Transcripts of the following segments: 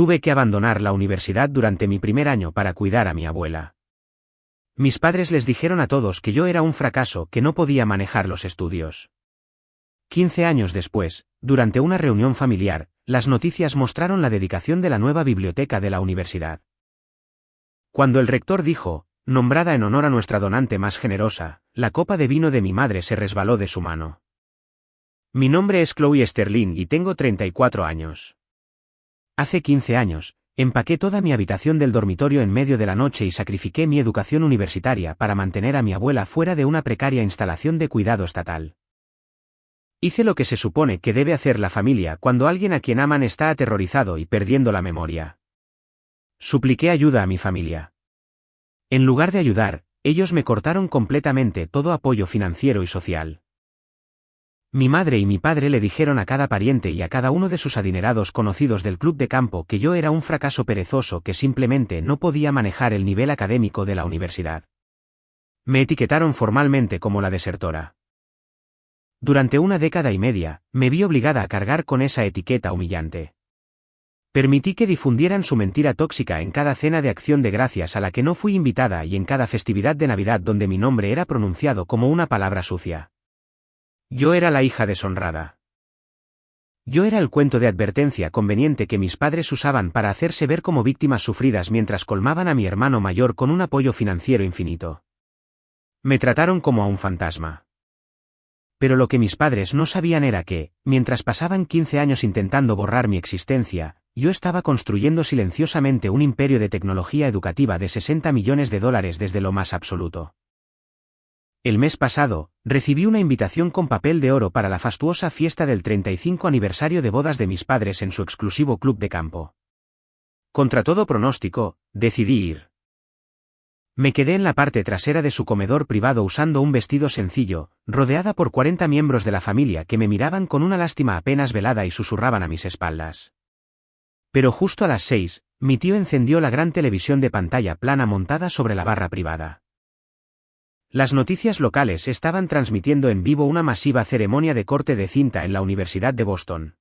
Tuve que abandonar la universidad durante mi primer año para cuidar a mi abuela. Mis padres les dijeron a todos que yo era un fracaso, que no podía manejar los estudios. 15 años después, durante una reunión familiar, las noticias mostraron la dedicación de la nueva biblioteca de la universidad. Cuando el rector dijo, nombrada en honor a nuestra donante más generosa, la copa de vino de mi madre se resbaló de su mano. Mi nombre es Chloe Sterling y tengo 34 años. Hace 15 años, empaqué toda mi habitación del dormitorio en medio de la noche y sacrifiqué mi educación universitaria para mantener a mi abuela fuera de una precaria instalación de cuidado estatal. Hice lo que se supone que debe hacer la familia cuando alguien a quien aman está aterrorizado y perdiendo la memoria. Supliqué ayuda a mi familia. En lugar de ayudar, ellos me cortaron completamente todo apoyo financiero y social. Mi madre y mi padre le dijeron a cada pariente y a cada uno de sus adinerados conocidos del club de campo que yo era un fracaso perezoso que simplemente no podía manejar el nivel académico de la universidad. Me etiquetaron formalmente como la desertora. Durante una década y media, me vi obligada a cargar con esa etiqueta humillante. Permití que difundieran su mentira tóxica en cada cena de acción de gracias a la que no fui invitada y en cada festividad de Navidad donde mi nombre era pronunciado como una palabra sucia. Yo era la hija deshonrada. Yo era el cuento de advertencia conveniente que mis padres usaban para hacerse ver como víctimas sufridas mientras colmaban a mi hermano mayor con un apoyo financiero infinito. Me trataron como a un fantasma. Pero lo que mis padres no sabían era que, mientras pasaban 15 años intentando borrar mi existencia, yo estaba construyendo silenciosamente un imperio de tecnología educativa de $60 millones desde lo más absoluto. El mes pasado, recibí una invitación con papel de oro para la fastuosa fiesta del 35 aniversario de bodas de mis padres en su exclusivo club de campo. Contra todo pronóstico, decidí ir. Me quedé en la parte trasera de su comedor privado usando un vestido sencillo, rodeada por 40 miembros de la familia que me miraban con una lástima apenas velada y susurraban a mis espaldas. Pero justo a las 6, mi tío encendió la gran televisión de pantalla plana montada sobre la barra privada. Las noticias locales estaban transmitiendo en vivo una masiva ceremonia de corte de cinta en la Universidad de Boston.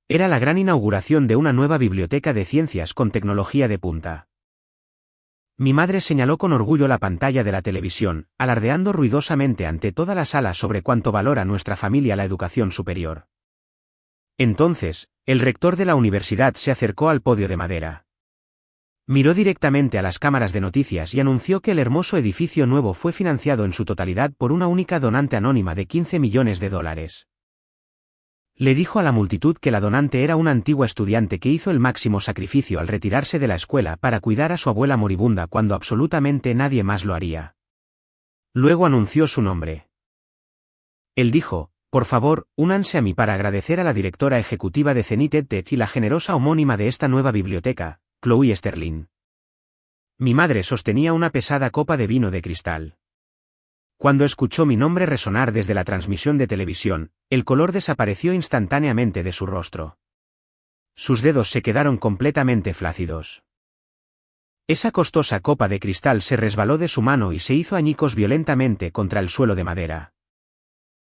Era la gran inauguración de una nueva biblioteca de ciencias con tecnología de punta. Mi madre señaló con orgullo la pantalla de la televisión, alardeando ruidosamente ante toda la sala sobre cuánto valora nuestra familia la educación superior. Entonces, el rector de la universidad se acercó al podio de madera. Miró directamente a las cámaras de noticias y anunció que el hermoso edificio nuevo fue financiado en su totalidad por una única donante anónima de $15 millones. Le dijo a la multitud que la donante era una antigua estudiante que hizo el máximo sacrificio al retirarse de la escuela para cuidar a su abuela moribunda cuando absolutamente nadie más lo haría. Luego anunció su nombre. Él dijo, por favor, únanse a mí para agradecer a la directora ejecutiva de Zenith EdTech y la generosa homónima de esta nueva biblioteca, Chloe Sterling. Mi madre sostenía una pesada copa de vino de cristal. Cuando escuchó mi nombre resonar desde la transmisión de televisión, el color desapareció instantáneamente de su rostro. Sus dedos se quedaron completamente flácidos. Esa costosa copa de cristal se resbaló de su mano y se hizo añicos violentamente contra el suelo de madera.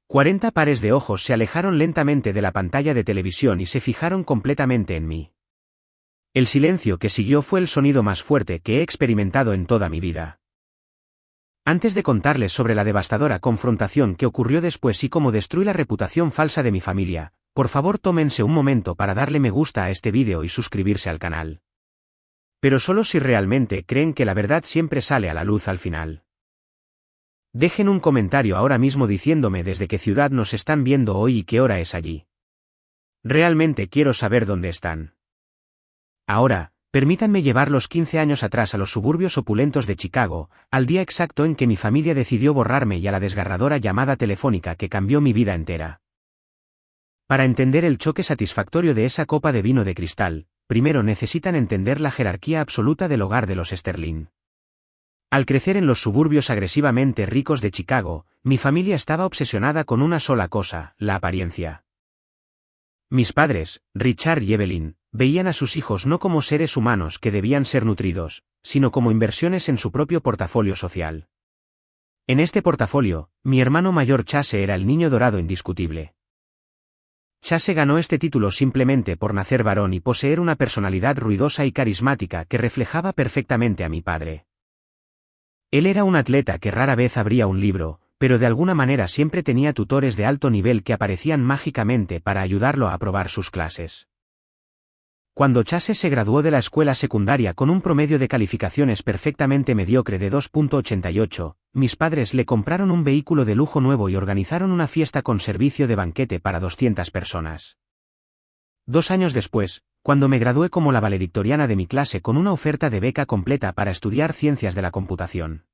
40 pares de ojos se alejaron lentamente de la pantalla de televisión y se fijaron completamente en mí. El silencio que siguió fue el sonido más fuerte que he experimentado en toda mi vida. Antes de contarles sobre la devastadora confrontación que ocurrió después y cómo destruí la reputación falsa de mi familia, por favor tómense un momento para darle me gusta a este vídeo y suscribirse al canal. Pero solo si realmente creen que la verdad siempre sale a la luz al final. Dejen un comentario ahora mismo diciéndome desde qué ciudad nos están viendo hoy y qué hora es allí. Realmente quiero saber dónde están. Ahora, permítanme llevar los 15 años atrás a los suburbios opulentos de Chicago, al día exacto en que mi familia decidió borrarme y a la desgarradora llamada telefónica que cambió mi vida entera. Para entender el choque satisfactorio de esa copa de vino de cristal, primero necesitan entender la jerarquía absoluta del hogar de los Sterling. Al crecer en los suburbios agresivamente ricos de Chicago, mi familia estaba obsesionada con una sola cosa, la apariencia. Mis padres, Richard y Evelyn, veían a sus hijos no como seres humanos que debían ser nutridos, sino como inversiones en su propio portafolio social. En este portafolio, mi hermano mayor Chase era el niño dorado indiscutible. Chase ganó este título simplemente por nacer varón y poseer una personalidad ruidosa y carismática que reflejaba perfectamente a mi padre. Él era un atleta que rara vez abría un libro, pero de alguna manera siempre tenía tutores de alto nivel que aparecían mágicamente para ayudarlo a aprobar sus clases. Cuando Chase se graduó de la escuela secundaria con un promedio de calificaciones perfectamente mediocre de 2.88, mis padres le compraron un vehículo de lujo nuevo y organizaron una fiesta con servicio de banquete para 200 personas. 2 años después, cuando me gradué como la valedictoriana de mi clase con una oferta de beca completa para estudiar ciencias de la computación,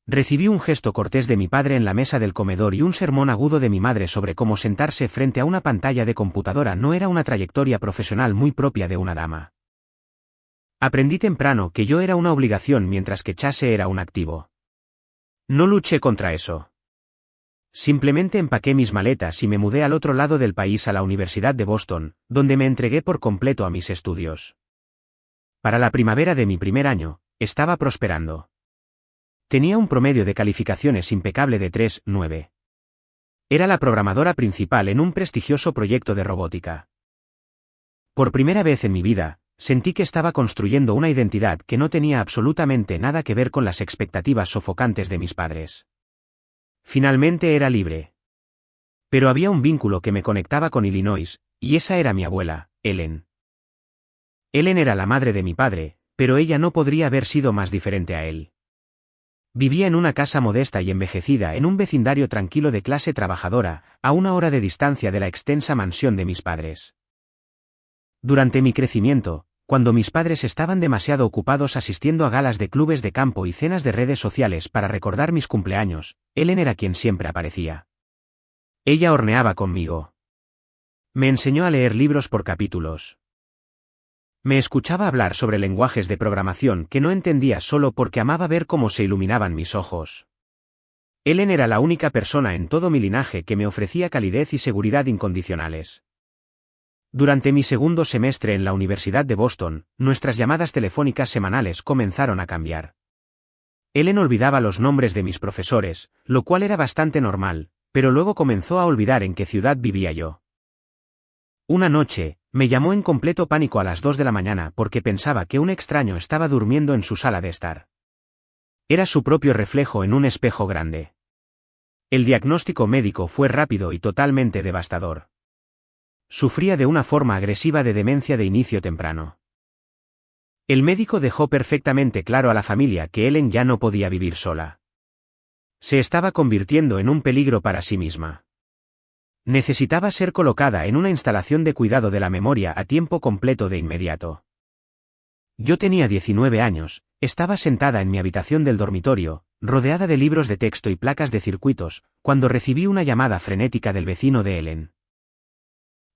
recibí un gesto cortés de mi padre en la mesa del comedor y un sermón agudo de mi madre sobre cómo sentarse frente a una pantalla de computadora no era una trayectoria profesional muy propia de una dama. Aprendí temprano que yo era una obligación mientras que Chase era un activo. No luché contra eso. Simplemente empaqué mis maletas y me mudé al otro lado del país a la Universidad de Boston, donde me entregué por completo a mis estudios. Para la primavera de mi primer año, estaba prosperando. Tenía un promedio de calificaciones impecable de 3.9. Era la programadora principal en un prestigioso proyecto de robótica. Por primera vez en mi vida, sentí que estaba construyendo una identidad que no tenía absolutamente nada que ver con las expectativas sofocantes de mis padres. Finalmente era libre. Pero había un vínculo que me conectaba con Illinois, y esa era mi abuela, Ellen. Ellen era la madre de mi padre, pero ella no podría haber sido más diferente a él. Vivía en una casa modesta y envejecida en un vecindario tranquilo de clase trabajadora, a 1 hora de distancia de la extensa mansión de mis padres. Durante mi crecimiento, cuando mis padres estaban demasiado ocupados asistiendo a galas de clubes de campo y cenas de redes sociales para recordar mis cumpleaños, Ellen era quien siempre aparecía. Ella horneaba conmigo. Me enseñó a leer libros por capítulos. Me escuchaba hablar sobre lenguajes de programación que no entendía solo porque amaba ver cómo se iluminaban mis ojos. Ellen era la única persona en todo mi linaje que me ofrecía calidez y seguridad incondicionales. Durante mi segundo semestre en la Universidad de Boston, nuestras llamadas telefónicas semanales comenzaron a cambiar. Ellen olvidaba los nombres de mis profesores, lo cual era bastante normal, pero luego comenzó a olvidar en qué ciudad vivía yo. Una noche, me llamó en completo pánico a las 2 de la mañana porque pensaba que un extraño estaba durmiendo en su sala de estar. Era su propio reflejo en un espejo grande. El diagnóstico médico fue rápido y totalmente devastador. Sufría de una forma agresiva de demencia de inicio temprano. El médico dejó perfectamente claro a la familia que Ellen ya no podía vivir sola. Se estaba convirtiendo en un peligro para sí misma. Necesitaba ser colocada en una instalación de cuidado de la memoria a tiempo completo de inmediato. Yo tenía 19 años, estaba sentada en mi habitación del dormitorio, rodeada de libros de texto y placas de circuitos, cuando recibí una llamada frenética del vecino de Ellen.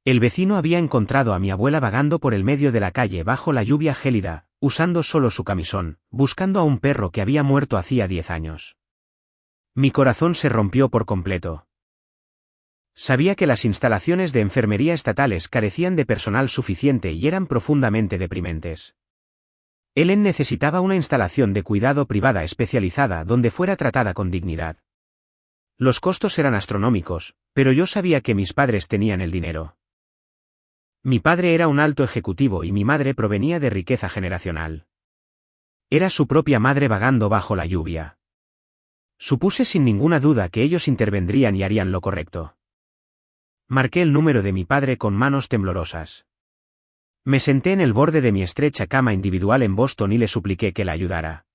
El vecino había encontrado a mi abuela vagando por el medio de la calle bajo la lluvia gélida, usando solo su camisón, buscando a un perro que había muerto hacía 10 años. Mi corazón se rompió por completo. Sabía que las instalaciones de enfermería estatales carecían de personal suficiente y eran profundamente deprimentes. Ellen necesitaba una instalación de cuidado privada especializada donde fuera tratada con dignidad. Los costos eran astronómicos, pero yo sabía que mis padres tenían el dinero. Mi padre era un alto ejecutivo y mi madre provenía de riqueza generacional. Era su propia madre vagando bajo la lluvia. Supuse sin ninguna duda que ellos intervendrían y harían lo correcto. Marqué el número de mi padre con manos temblorosas. Me senté en el borde de mi estrecha cama individual en Boston y le supliqué que la ayudara.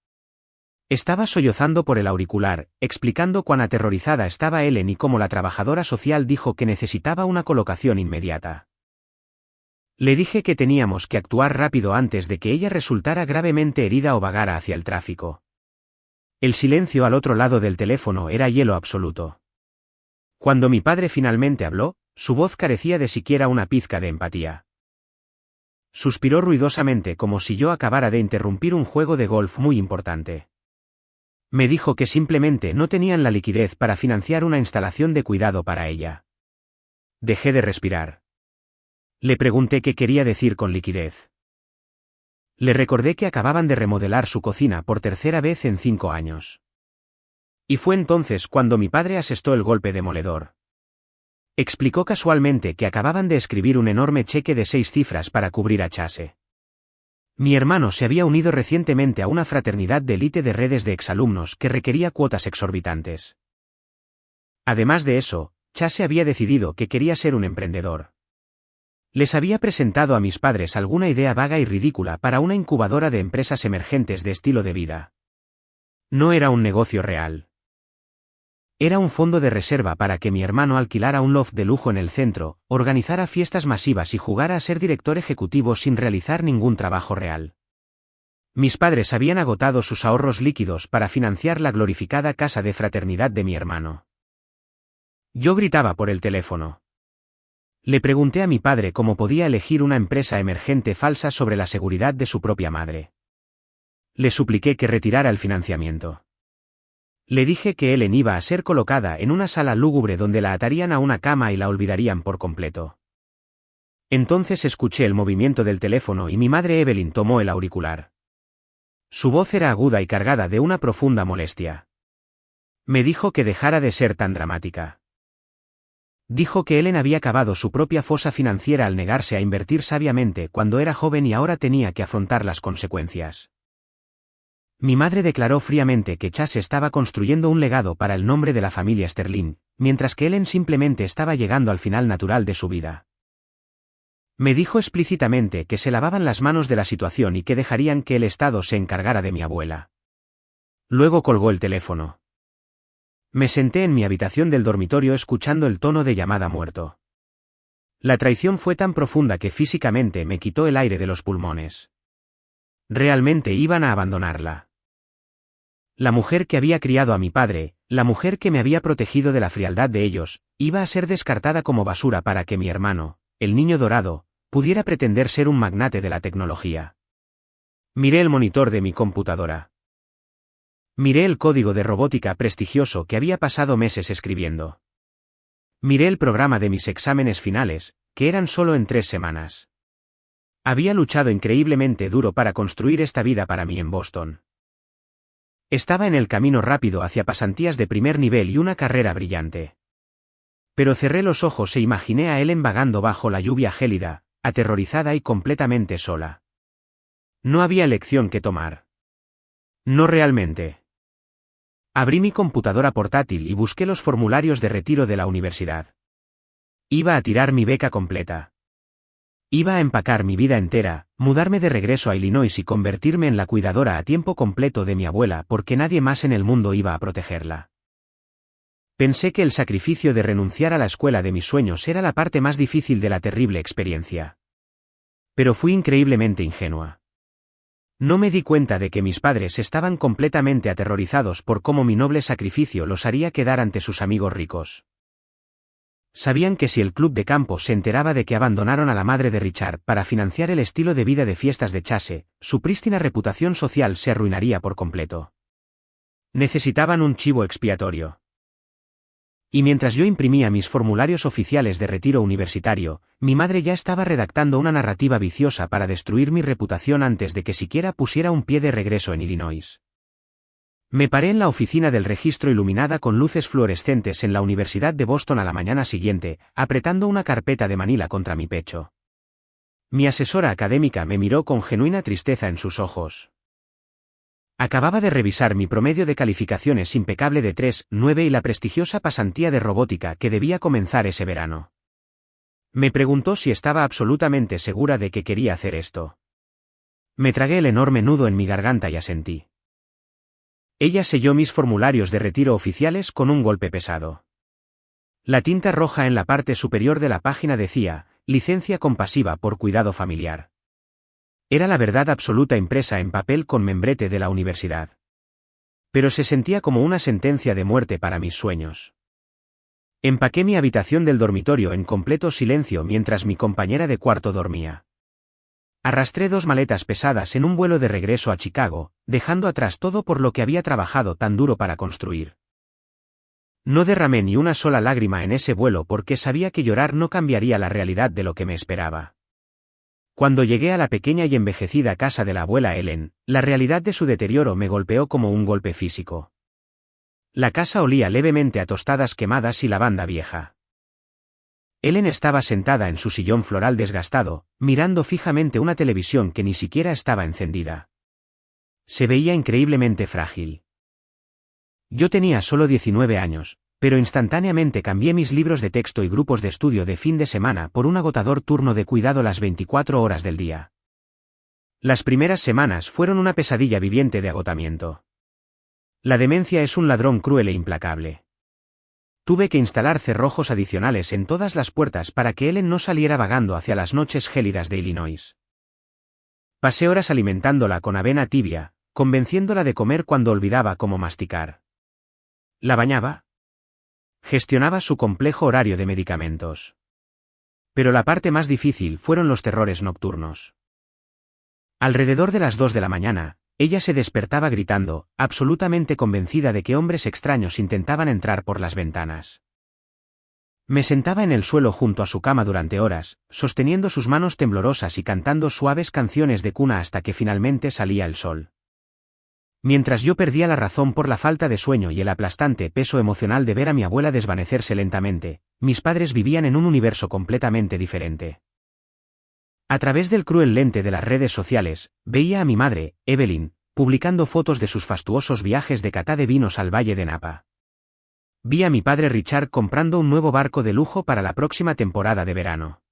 Estaba sollozando por el auricular, explicando cuán aterrorizada estaba Ellen y cómo la trabajadora social dijo que necesitaba una colocación inmediata. Le dije que teníamos que actuar rápido antes de que ella resultara gravemente herida o vagara hacia el tráfico. El silencio al otro lado del teléfono era hielo absoluto. Cuando mi padre finalmente habló, su voz carecía de siquiera una pizca de empatía. Suspiró ruidosamente como si yo acabara de interrumpir un juego de golf muy importante. Me dijo que simplemente no tenían la liquidez para financiar una instalación de cuidado para ella. Dejé de respirar. Le pregunté qué quería decir con liquidez. Le recordé que acababan de remodelar su cocina por tercera vez en 5 años. Y fue entonces cuando mi padre asestó el golpe demoledor. Explicó casualmente que acababan de escribir un enorme cheque de 6 cifras para cubrir a Chase. Mi hermano se había unido recientemente a una fraternidad de élite de redes de exalumnos que requería cuotas exorbitantes. Además de eso, Chase había decidido que quería ser un emprendedor. Les había presentado a mis padres alguna idea vaga y ridícula para una incubadora de empresas emergentes de estilo de vida. No era un negocio real. Era un fondo de reserva para que mi hermano alquilara un loft de lujo en el centro, organizara fiestas masivas y jugara a ser director ejecutivo sin realizar ningún trabajo real. Mis padres habían agotado sus ahorros líquidos para financiar la glorificada casa de fraternidad de mi hermano. Yo gritaba por el teléfono. Le pregunté a mi padre cómo podía elegir una empresa emergente falsa sobre la seguridad de su propia madre. Le supliqué que retirara el financiamiento. Le dije que Ellen iba a ser colocada en una sala lúgubre donde la atarían a una cama y la olvidarían por completo. Entonces escuché el movimiento del teléfono y mi madre Evelyn tomó el auricular. Su voz era aguda y cargada de una profunda molestia. Me dijo que dejara de ser tan dramática. Dijo que Ellen había cavado su propia fosa financiera al negarse a invertir sabiamente cuando era joven y ahora tenía que afrontar las consecuencias. Mi madre declaró fríamente que Chase estaba construyendo un legado para el nombre de la familia Sterling, mientras que Ellen simplemente estaba llegando al final natural de su vida. Me dijo explícitamente que se lavaban las manos de la situación y que dejarían que el Estado se encargara de mi abuela. Luego colgó el teléfono. Me senté en mi habitación del dormitorio escuchando el tono de llamada muerto. La traición fue tan profunda que físicamente me quitó el aire de los pulmones. Realmente iban a abandonarla. La mujer que había criado a mi padre, la mujer que me había protegido de la frialdad de ellos, iba a ser descartada como basura para que mi hermano, el niño dorado, pudiera pretender ser un magnate de la tecnología. Miré el monitor de mi computadora. Miré el código de robótica prestigioso que había pasado meses escribiendo. Miré el programa de mis exámenes finales, que eran solo en 3 semanas. Había luchado increíblemente duro para construir esta vida para mí en Boston. Estaba en el camino rápido hacia pasantías de primer nivel y una carrera brillante. Pero cerré los ojos e imaginé a Ellen vagando bajo la lluvia gélida, aterrorizada y completamente sola. No había elección que tomar. No realmente. Abrí mi computadora portátil y busqué los formularios de retiro de la universidad. Iba a tirar mi beca completa. Iba a empacar mi vida entera, mudarme de regreso a Illinois y convertirme en la cuidadora a tiempo completo de mi abuela porque nadie más en el mundo iba a protegerla. Pensé que el sacrificio de renunciar a la escuela de mis sueños era la parte más difícil de la terrible experiencia. Pero fui increíblemente ingenua. No me di cuenta de que mis padres estaban completamente aterrorizados por cómo mi noble sacrificio los haría quedar ante sus amigos ricos. Sabían que si el club de campo se enteraba de que abandonaron a la madre de Richard para financiar el estilo de vida de fiestas de Chase, su prístina reputación social se arruinaría por completo. Necesitaban un chivo expiatorio. Y mientras yo imprimía mis formularios oficiales de retiro universitario, mi madre ya estaba redactando una narrativa viciosa para destruir mi reputación antes de que siquiera pusiera un pie de regreso en Illinois. Me paré en la oficina del registro iluminada con luces fluorescentes en la Universidad de Boston a la mañana siguiente, apretando una carpeta de manila contra mi pecho. Mi asesora académica me miró con genuina tristeza en sus ojos. Acababa de revisar mi promedio de calificaciones impecable de 3,9 y la prestigiosa pasantía de robótica que debía comenzar ese verano. Me preguntó si estaba absolutamente segura de que quería hacer esto. Me tragué el enorme nudo en mi garganta y asentí. Ella selló mis formularios de retiro oficiales con un golpe pesado. La tinta roja en la parte superior de la página decía, licencia compasiva por cuidado familiar. Era la verdad absoluta impresa en papel con membrete de la universidad. Pero se sentía como una sentencia de muerte para mis sueños. Empaqué mi habitación del dormitorio en completo silencio mientras mi compañera de cuarto dormía. Arrastré 2 maletas pesadas en un vuelo de regreso a Chicago, dejando atrás todo por lo que había trabajado tan duro para construir. No derramé ni una sola lágrima en ese vuelo porque sabía que llorar no cambiaría la realidad de lo que me esperaba. Cuando llegué a la pequeña y envejecida casa de la abuela Ellen, la realidad de su deterioro me golpeó como un golpe físico. La casa olía levemente a tostadas quemadas y lavanda vieja. Ellen estaba sentada en su sillón floral desgastado, mirando fijamente una televisión que ni siquiera estaba encendida. Se veía increíblemente frágil. Yo tenía solo 19 años, pero instantáneamente cambié mis libros de texto y grupos de estudio de fin de semana por un agotador turno de cuidado las 24 horas del día. Las primeras semanas fueron una pesadilla viviente de agotamiento. La demencia es un ladrón cruel e implacable. Tuve que instalar cerrojos adicionales en todas las puertas para que Ellen no saliera vagando hacia las noches gélidas de Illinois. Pasé horas alimentándola con avena tibia, convenciéndola de comer cuando olvidaba cómo masticar. La bañaba. Gestionaba su complejo horario de medicamentos. Pero la parte más difícil fueron los terrores nocturnos. Alrededor de las 2 de la mañana, ella se despertaba gritando, absolutamente convencida de que hombres extraños intentaban entrar por las ventanas. Me sentaba en el suelo junto a su cama durante horas, sosteniendo sus manos temblorosas y cantando suaves canciones de cuna hasta que finalmente salía el sol. Mientras yo perdía la razón por la falta de sueño y el aplastante peso emocional de ver a mi abuela desvanecerse lentamente, mis padres vivían en un universo completamente diferente. A través del cruel lente de las redes sociales, veía a mi madre, Evelyn, publicando fotos de sus fastuosos viajes de cata de vinos al Valle de Napa. Vi a mi padre Richard comprando un nuevo barco de lujo para la próxima temporada de verano.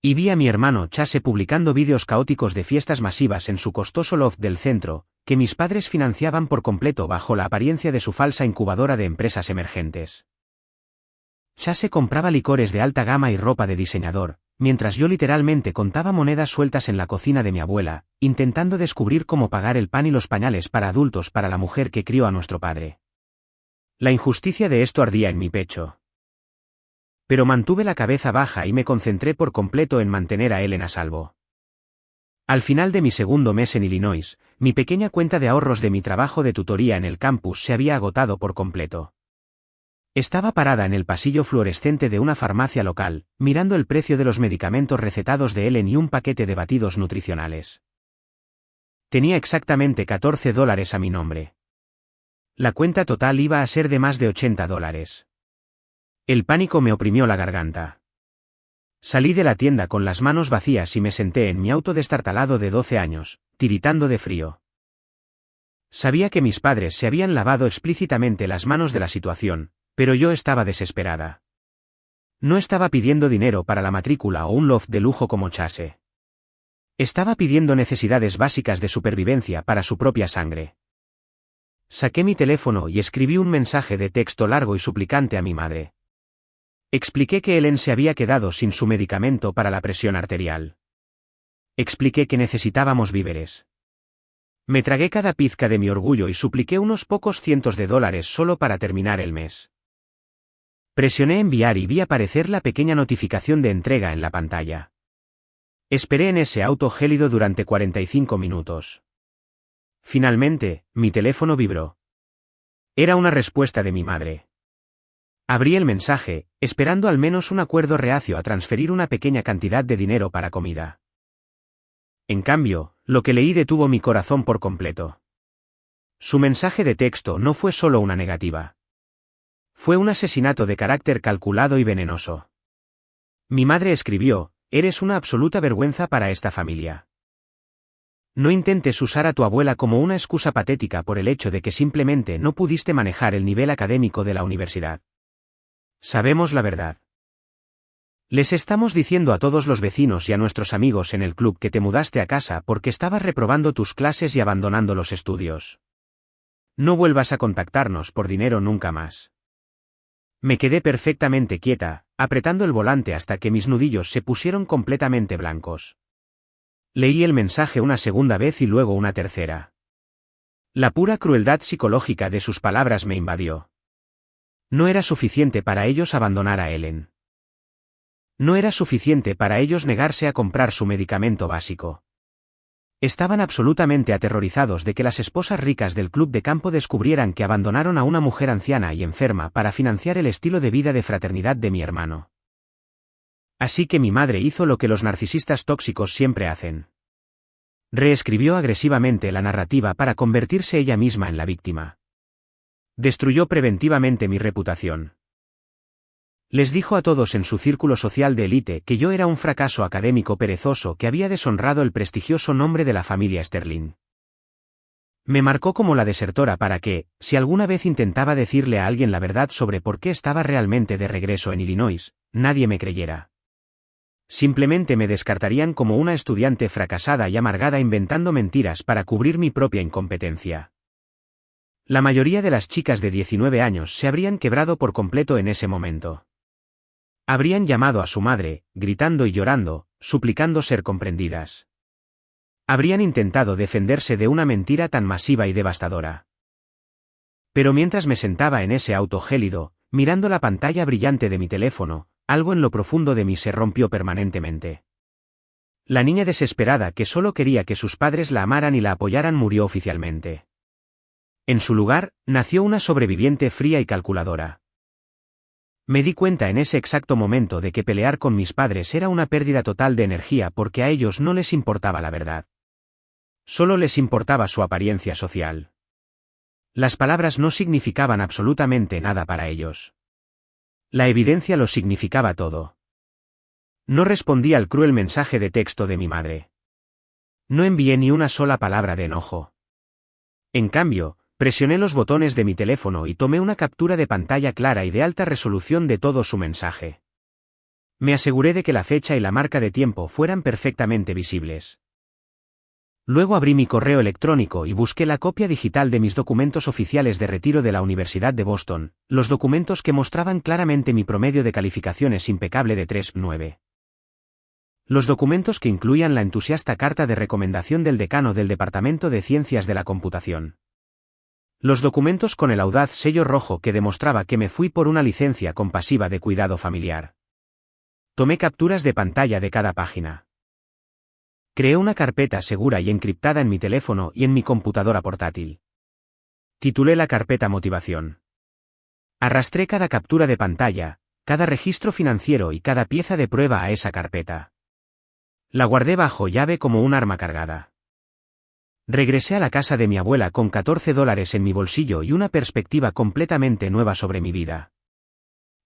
Y vi a mi hermano Chase publicando vídeos caóticos de fiestas masivas en su costoso loft del centro, que mis padres financiaban por completo bajo la apariencia de su falsa incubadora de empresas emergentes. Chase compraba licores de alta gama y ropa de diseñador, mientras yo literalmente contaba monedas sueltas en la cocina de mi abuela, intentando descubrir cómo pagar el pan y los pañales para adultos para la mujer que crió a nuestro padre. La injusticia de esto ardía en mi pecho. Pero mantuve la cabeza baja y me concentré por completo en mantener a Ellen a salvo. Al final de mi segundo mes en Illinois, mi pequeña cuenta de ahorros de mi trabajo de tutoría en el campus se había agotado por completo. Estaba parada en el pasillo fluorescente de una farmacia local, mirando el precio de los medicamentos recetados de Ellen y un paquete de batidos nutricionales. Tenía exactamente $14 a mi nombre. La cuenta total iba a ser de más de $80. El pánico me oprimió la garganta. Salí de la tienda con las manos vacías y me senté en mi auto destartalado de 12 años, tiritando de frío. Sabía que mis padres se habían lavado explícitamente las manos de la situación, pero yo estaba desesperada. No estaba pidiendo dinero para la matrícula o un loft de lujo como Chase. Estaba pidiendo necesidades básicas de supervivencia para su propia sangre. Saqué mi teléfono y escribí un mensaje de texto largo y suplicante a mi madre. Expliqué que Ellen se había quedado sin su medicamento para la presión arterial. Expliqué que necesitábamos víveres. Me tragué cada pizca de mi orgullo y supliqué unos pocos cientos de dólares solo para terminar el mes. Presioné enviar y vi aparecer la pequeña notificación de entrega en la pantalla. Esperé en ese auto gélido durante 45 minutos. Finalmente, mi teléfono vibró. Era una respuesta de mi madre. Abrí el mensaje, esperando al menos un acuerdo reacio a transferir una pequeña cantidad de dinero para comida. En cambio, lo que leí detuvo mi corazón por completo. Su mensaje de texto no fue solo una negativa. Fue un asesinato de carácter calculado y venenoso. Mi madre escribió: «Eres una absoluta vergüenza para esta familia. No intentes usar a tu abuela como una excusa patética por el hecho de que simplemente no pudiste manejar el nivel académico de la universidad. Sabemos la verdad. Les estamos diciendo a todos los vecinos y a nuestros amigos en el club que te mudaste a casa porque estabas reprobando tus clases y abandonando los estudios. No vuelvas a contactarnos por dinero nunca más». Me quedé perfectamente quieta, apretando el volante hasta que mis nudillos se pusieron completamente blancos. Leí el mensaje una segunda vez y luego una tercera. La pura crueldad psicológica de sus palabras me invadió. No era suficiente para ellos abandonar a Ellen. No era suficiente para ellos negarse a comprar su medicamento básico. Estaban absolutamente aterrorizados de que las esposas ricas del club de campo descubrieran que abandonaron a una mujer anciana y enferma para financiar el estilo de vida de fraternidad de mi hermano. Así que mi madre hizo lo que los narcisistas tóxicos siempre hacen. Reescribió agresivamente la narrativa para convertirse ella misma en la víctima. Destruyó preventivamente mi reputación. Les dijo a todos en su círculo social de élite que yo era un fracaso académico perezoso que había deshonrado el prestigioso nombre de la familia Sterling. Me marcó como la desertora para que, si alguna vez intentaba decirle a alguien la verdad sobre por qué estaba realmente de regreso en Illinois, nadie me creyera. Simplemente me descartarían como una estudiante fracasada y amargada inventando mentiras para cubrir mi propia incompetencia. La mayoría de las chicas de 19 años se habrían quebrado por completo en ese momento. Habrían llamado a su madre, gritando y llorando, suplicando ser comprendidas. Habrían intentado defenderse de una mentira tan masiva y devastadora. Pero mientras me sentaba en ese auto gélido, mirando la pantalla brillante de mi teléfono, algo en lo profundo de mí se rompió permanentemente. La niña desesperada que solo quería que sus padres la amaran y la apoyaran murió oficialmente. En su lugar, nació una sobreviviente fría y calculadora. Me di cuenta en ese exacto momento de que pelear con mis padres era una pérdida total de energía porque a ellos no les importaba la verdad. Solo les importaba su apariencia social. Las palabras no significaban absolutamente nada para ellos. La evidencia lo significaba todo. No respondí al cruel mensaje de texto de mi madre. No envié ni una sola palabra de enojo. En cambio, presioné los botones de mi teléfono y tomé una captura de pantalla clara y de alta resolución de todo su mensaje. Me aseguré de que la fecha y la marca de tiempo fueran perfectamente visibles. Luego abrí mi correo electrónico y busqué la copia digital de mis documentos oficiales de retiro de la Universidad de Boston, los documentos que mostraban claramente mi promedio de calificaciones impecable de 3.9. Los documentos que incluían la entusiasta carta de recomendación del decano del Departamento de Ciencias de la Computación. Los documentos con el audaz sello rojo que demostraba que me fui por una licencia compasiva de cuidado familiar. Tomé capturas de pantalla de cada página. Creé una carpeta segura y encriptada en mi teléfono y en mi computadora portátil. Titulé la carpeta Motivación. Arrastré cada captura de pantalla, cada registro financiero y cada pieza de prueba a esa carpeta. La guardé bajo llave como un arma cargada. Regresé a la casa de mi abuela con $14 en mi bolsillo y una perspectiva completamente nueva sobre mi vida.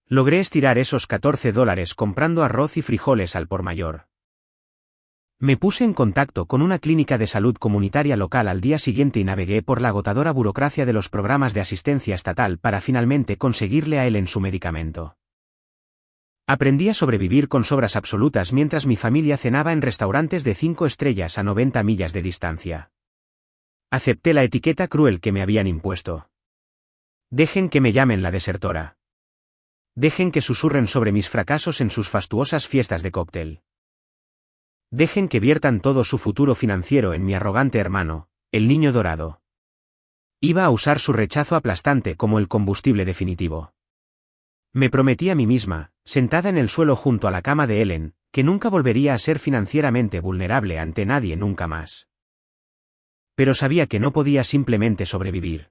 Logré estirar esos $14 comprando arroz y frijoles al por mayor. Me puse en contacto con una clínica de salud comunitaria local al día siguiente y navegué por la agotadora burocracia de los programas de asistencia estatal para finalmente conseguirle a él en su medicamento. Aprendí a sobrevivir con sobras absolutas mientras mi familia cenaba en restaurantes de 5 estrellas a 90 millas de distancia. Acepté la etiqueta cruel que me habían impuesto. Dejen que me llamen la desertora. Dejen que susurren sobre mis fracasos en sus fastuosas fiestas de cóctel. Dejen que viertan todo su futuro financiero en mi arrogante hermano, el niño dorado. Iba a usar su rechazo aplastante como el combustible definitivo. Me prometí a mí misma, sentada en el suelo junto a la cama de Ellen, que nunca volvería a ser financieramente vulnerable ante nadie nunca más. Pero sabía que no podía simplemente sobrevivir.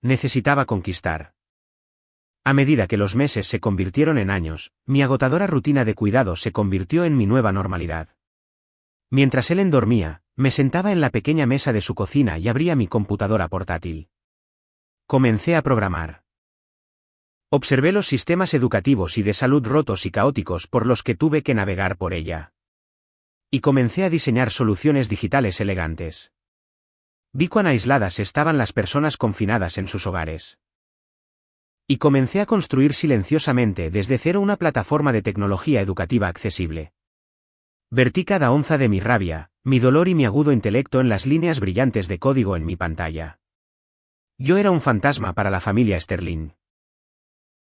Necesitaba conquistar. A medida que los meses se convirtieron en años, mi agotadora rutina de cuidado se convirtió en mi nueva normalidad. Mientras Ellen dormía, me sentaba en la pequeña mesa de su cocina y abría mi computadora portátil. Comencé a programar. Observé los sistemas educativos y de salud rotos y caóticos por los que tuve que navegar por ella. Y comencé a diseñar soluciones digitales elegantes. Vi cuán aisladas estaban las personas confinadas en sus hogares. Y comencé a construir silenciosamente desde cero una plataforma de tecnología educativa accesible. Vertí cada onza de mi rabia, mi dolor y mi agudo intelecto en las líneas brillantes de código en mi pantalla. Yo era un fantasma para la familia Sterling.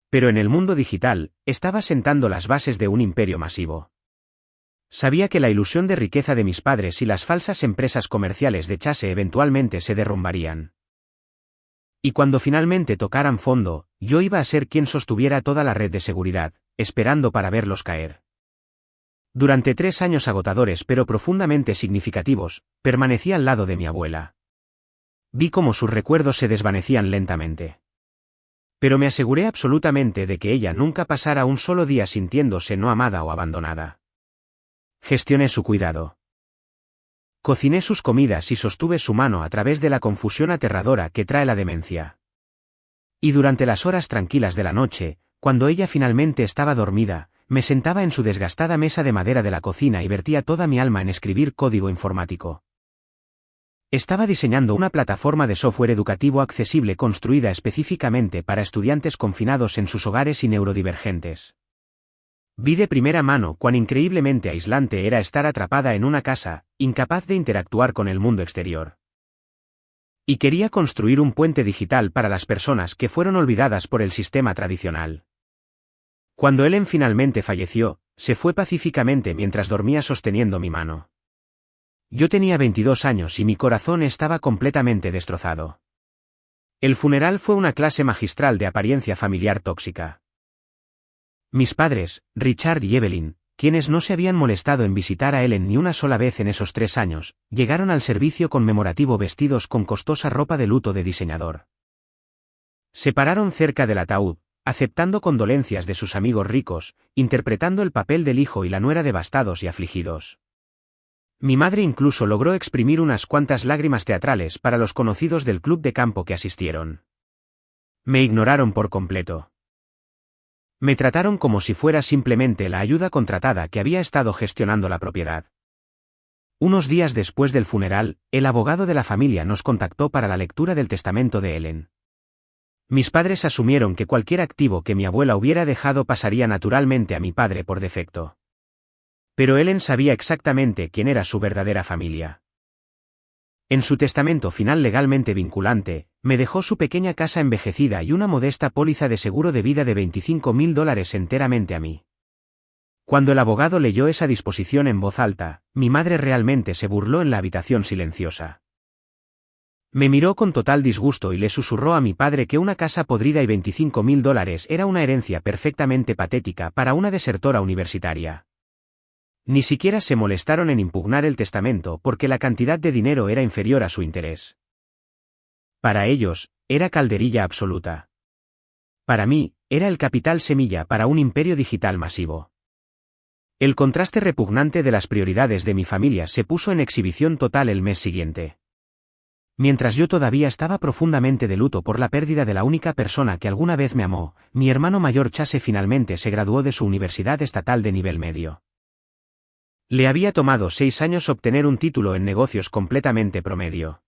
Pero en el mundo digital, estaba sentando las bases de un imperio masivo. Sabía que la ilusión de riqueza de mis padres y las falsas empresas comerciales de Chase eventualmente se derrumbarían. Y cuando finalmente tocaran fondo, yo iba a ser quien sostuviera toda la red de seguridad, esperando para verlos caer. Durante 3 años agotadores pero profundamente significativos, permanecí al lado de mi abuela. Vi cómo sus recuerdos se desvanecían lentamente. Pero me aseguré absolutamente de que ella nunca pasara un solo día sintiéndose no amada o abandonada. Gestioné su cuidado. Cociné sus comidas y sostuve su mano a través de la confusión aterradora que trae la demencia. Y durante las horas tranquilas de la noche, cuando ella finalmente estaba dormida, me sentaba en su desgastada mesa de madera de la cocina y vertía toda mi alma en escribir código informático. Estaba diseñando una plataforma de software educativo accesible construida específicamente para estudiantes confinados en sus hogares y neurodivergentes. Vi de primera mano cuán increíblemente aislante era estar atrapada en una casa, incapaz de interactuar con el mundo exterior. Y quería construir un puente digital para las personas que fueron olvidadas por el sistema tradicional. Cuando Ellen finalmente falleció, se fue pacíficamente mientras dormía sosteniendo mi mano. Yo tenía 22 años y mi corazón estaba completamente destrozado. El funeral fue una clase magistral de apariencia familiar tóxica. Mis padres, Richard y Evelyn, quienes no se habían molestado en visitar a Ellen ni una sola vez en esos 3 años, llegaron al servicio conmemorativo vestidos con costosa ropa de luto de diseñador. Se pararon cerca del ataúd, aceptando condolencias de sus amigos ricos, interpretando el papel del hijo y la nuera devastados y afligidos. Mi madre incluso logró exprimir unas cuantas lágrimas teatrales para los conocidos del club de campo que asistieron. Me ignoraron por completo. Me trataron como si fuera simplemente la ayuda contratada que había estado gestionando la propiedad. Unos días después del funeral, el abogado de la familia nos contactó para la lectura del testamento de Ellen. Mis padres asumieron que cualquier activo que mi abuela hubiera dejado pasaría naturalmente a mi padre por defecto. Pero Ellen sabía exactamente quién era su verdadera familia. En su testamento final legalmente vinculante, me dejó su pequeña casa envejecida y una modesta póliza de seguro de vida de $25.000 enteramente a mí. Cuando el abogado leyó esa disposición en voz alta, mi madre realmente se burló en la habitación silenciosa. Me miró con total disgusto y le susurró a mi padre que una casa podrida y $25.000 era una herencia perfectamente patética para una desertora universitaria. Ni siquiera se molestaron en impugnar el testamento porque la cantidad de dinero era inferior a su interés. Para ellos, era calderilla absoluta. Para mí, era el capital semilla para un imperio digital masivo. El contraste repugnante de las prioridades de mi familia se puso en exhibición total el mes siguiente. Mientras yo todavía estaba profundamente de luto por la pérdida de la única persona que alguna vez me amó, mi hermano mayor Chase finalmente se graduó de su universidad estatal de nivel medio. Le había tomado 6 años obtener un título en negocios completamente promedio.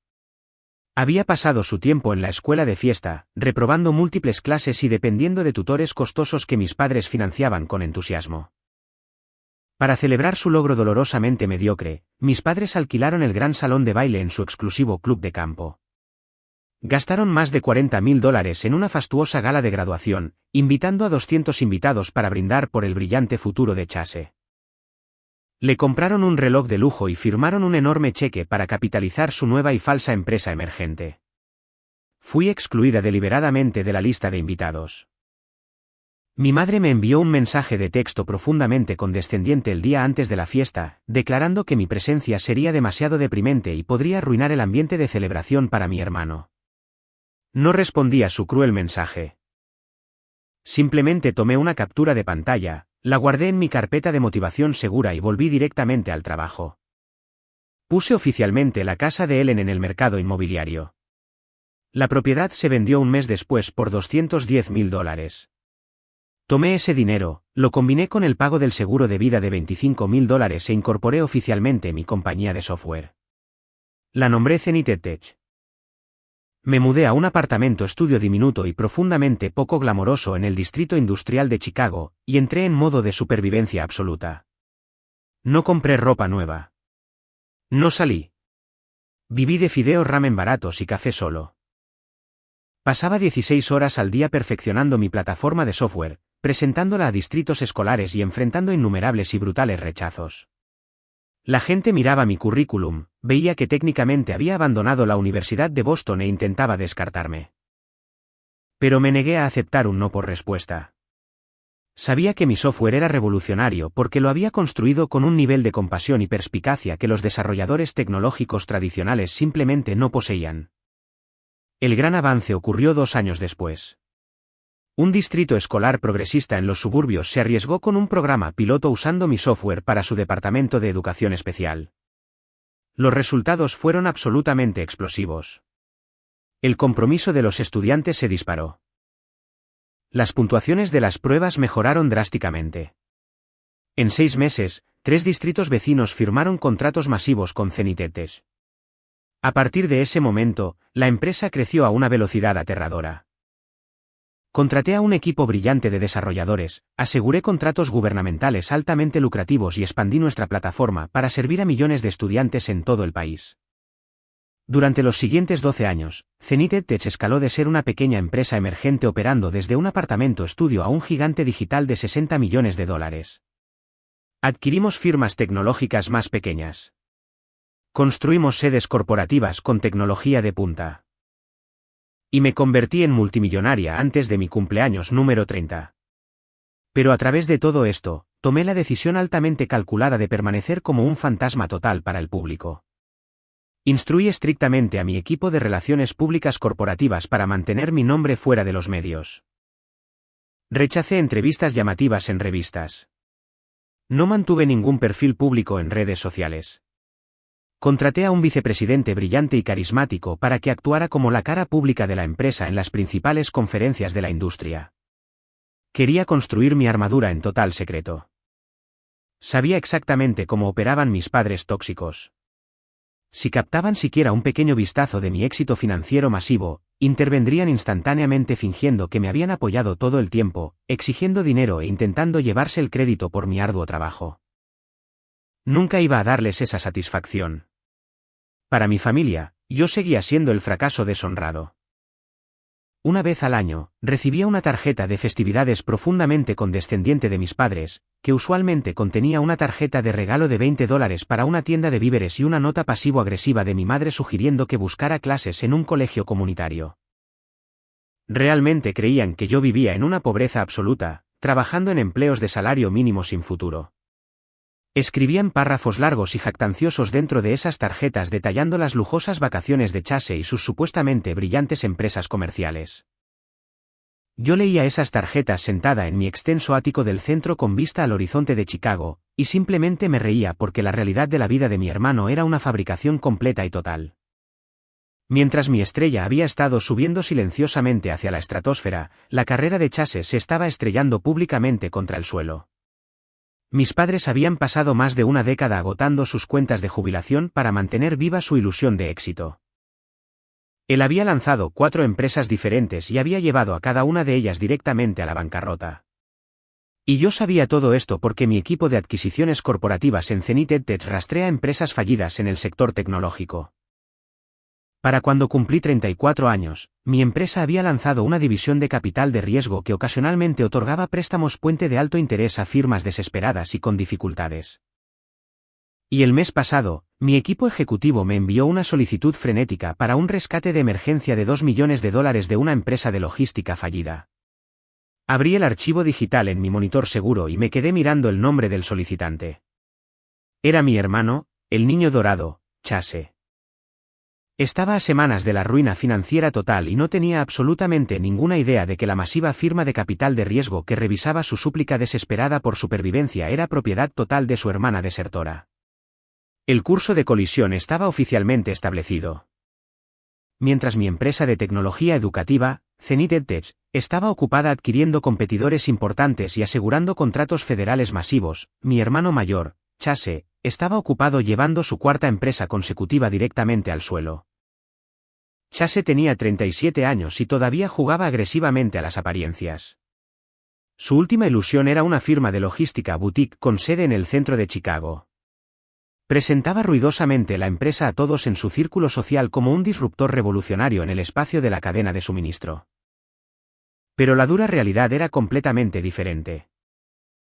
Había pasado su tiempo en la escuela de fiesta, reprobando múltiples clases y dependiendo de tutores costosos que mis padres financiaban con entusiasmo. Para celebrar su logro dolorosamente mediocre, mis padres alquilaron el gran salón de baile en su exclusivo club de campo. Gastaron más de $40.000 en una fastuosa gala de graduación, invitando a 200 invitados para brindar por el brillante futuro de Chase. Le compraron un reloj de lujo y firmaron un enorme cheque para capitalizar su nueva y falsa empresa emergente. Fui excluida deliberadamente de la lista de invitados. Mi madre me envió un mensaje de texto profundamente condescendiente el día antes de la fiesta, declarando que mi presencia sería demasiado deprimente y podría arruinar el ambiente de celebración para mi hermano. No respondí a su cruel mensaje. Simplemente tomé una captura de pantalla, la guardé en mi carpeta de motivación segura y volví directamente al trabajo. Puse oficialmente la casa de Ellen en el mercado inmobiliario. La propiedad se vendió un mes después por $210.000. Tomé ese dinero, lo combiné con el pago del seguro de vida de $25.000 e incorporé oficialmente mi compañía de software. La nombré Zenith EdTech. Me mudé a un apartamento estudio diminuto y profundamente poco glamoroso en el distrito industrial de Chicago, y entré en modo de supervivencia absoluta. No compré ropa nueva. No salí. Viví de fideos ramen baratos y café solo. Pasaba 16 horas al día perfeccionando mi plataforma de software, presentándola a distritos escolares y enfrentando innumerables y brutales rechazos. La gente miraba mi currículum, veía que técnicamente había abandonado la Universidad de Boston e intentaba descartarme. Pero me negué a aceptar un no por respuesta. Sabía que mi software era revolucionario porque lo había construido con un nivel de compasión y perspicacia que los desarrolladores tecnológicos tradicionales simplemente no poseían. El gran avance ocurrió 2 años después. Un distrito escolar progresista en los suburbios se arriesgó con un programa piloto usando mi software para su departamento de educación especial. Los resultados fueron absolutamente explosivos. El compromiso de los estudiantes se disparó. Las puntuaciones de las pruebas mejoraron drásticamente. En 6 meses, 3 distritos vecinos firmaron contratos masivos con Zenith EdTech. A partir de ese momento, la empresa creció a una velocidad aterradora. Contraté a un equipo brillante de desarrolladores, aseguré contratos gubernamentales altamente lucrativos y expandí nuestra plataforma para servir a millones de estudiantes en todo el país. Durante los siguientes 12 años, Zenith EdTech escaló de ser una pequeña empresa emergente operando desde un apartamento estudio a un gigante digital de $60 millones. Adquirimos firmas tecnológicas más pequeñas. Construimos sedes corporativas con tecnología de punta. Y me convertí en multimillonaria antes de mi cumpleaños número 30. Pero a través de todo esto, tomé la decisión altamente calculada de permanecer como un fantasma total para el público. Instruí estrictamente a mi equipo de relaciones públicas corporativas para mantener mi nombre fuera de los medios. Rechacé entrevistas llamativas en revistas. No mantuve ningún perfil público en redes sociales. Contraté a un vicepresidente brillante y carismático para que actuara como la cara pública de la empresa en las principales conferencias de la industria. Quería construir mi armadura en total secreto. Sabía exactamente cómo operaban mis padres tóxicos. Si captaban siquiera un pequeño vistazo de mi éxito financiero masivo, intervendrían instantáneamente fingiendo que me habían apoyado todo el tiempo, exigiendo dinero e intentando llevarse el crédito por mi arduo trabajo. Nunca iba a darles esa satisfacción. Para mi familia, yo seguía siendo el fracaso deshonrado. Una vez al año, recibía una tarjeta de festividades profundamente condescendiente de mis padres, que usualmente contenía una tarjeta de regalo de $20 para una tienda de víveres y una nota pasivo-agresiva de mi madre sugiriendo que buscara clases en un colegio comunitario. Realmente creían que yo vivía en una pobreza absoluta, trabajando en empleos de salario mínimo sin futuro. Escribían párrafos largos y jactanciosos dentro de esas tarjetas detallando las lujosas vacaciones de Chase y sus supuestamente brillantes empresas comerciales. Yo leía esas tarjetas sentada en mi extenso ático del centro con vista al horizonte de Chicago, y simplemente me reía porque la realidad de la vida de mi hermano era una fabricación completa y total. Mientras mi estrella había estado subiendo silenciosamente hacia la estratosfera, la carrera de Chase se estaba estrellando públicamente contra el suelo. Mis padres habían pasado más de una década agotando sus cuentas de jubilación para mantener viva su ilusión de éxito. Él había lanzado 4 empresas diferentes y había llevado a cada una de ellas directamente a la bancarrota. Y yo sabía todo esto porque mi equipo de adquisiciones corporativas en Zenith EdTech rastrea empresas fallidas en el sector tecnológico. Para cuando cumplí 34 años, mi empresa había lanzado una división de capital de riesgo que ocasionalmente otorgaba préstamos puente de alto interés a firmas desesperadas y con dificultades. Y el mes pasado, mi equipo ejecutivo me envió una solicitud frenética para un rescate de emergencia de $2 millones de una empresa de logística fallida. Abrí el archivo digital en mi monitor seguro y me quedé mirando el nombre del solicitante. Era mi hermano, el niño dorado, Chase. Estaba a semanas de la ruina financiera total y no tenía absolutamente ninguna idea de que la masiva firma de capital de riesgo que revisaba su súplica desesperada por supervivencia era propiedad total de su hermana desertora. El curso de colisión estaba oficialmente establecido. Mientras mi empresa de tecnología educativa, Zenith EdTech, estaba ocupada adquiriendo competidores importantes y asegurando contratos federales masivos, mi hermano mayor, Chase, estaba ocupado llevando su 4ª empresa consecutiva directamente al suelo. Chase tenía 37 años y todavía jugaba agresivamente a las apariencias. Su última ilusión era una firma de logística boutique con sede en el centro de Chicago. Presentaba ruidosamente la empresa a todos en su círculo social como un disruptor revolucionario en el espacio de la cadena de suministro. Pero la dura realidad era completamente diferente.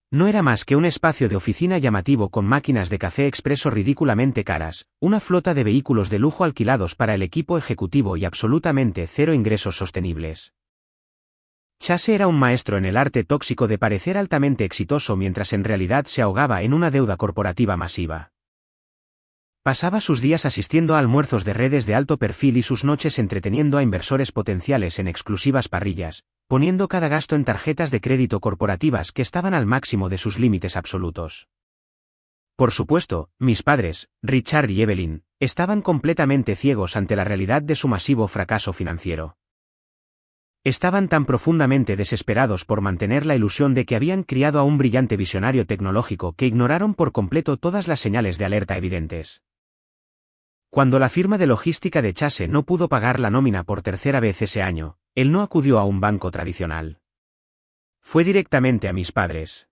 No era más que un espacio de oficina llamativo con máquinas de café expreso ridículamente caras, una flota de vehículos de lujo alquilados para el equipo ejecutivo y absolutamente cero ingresos sostenibles. Chase era un maestro en el arte tóxico de parecer altamente exitoso mientras en realidad se ahogaba en una deuda corporativa masiva. Pasaba sus días asistiendo a almuerzos de redes de alto perfil y sus noches entreteniendo a inversores potenciales en exclusivas parrillas, poniendo cada gasto en tarjetas de crédito corporativas que estaban al máximo de sus límites absolutos. Por supuesto, mis padres, Richard y Evelyn, estaban completamente ciegos ante la realidad de su masivo fracaso financiero. Estaban tan profundamente desesperados por mantener la ilusión de que habían criado a un brillante visionario tecnológico que ignoraron por completo todas las señales de alerta evidentes. Cuando la firma de logística de Chase no pudo pagar la nómina por tercera vez ese año, él no acudió a un banco tradicional. Fue directamente a mis padres.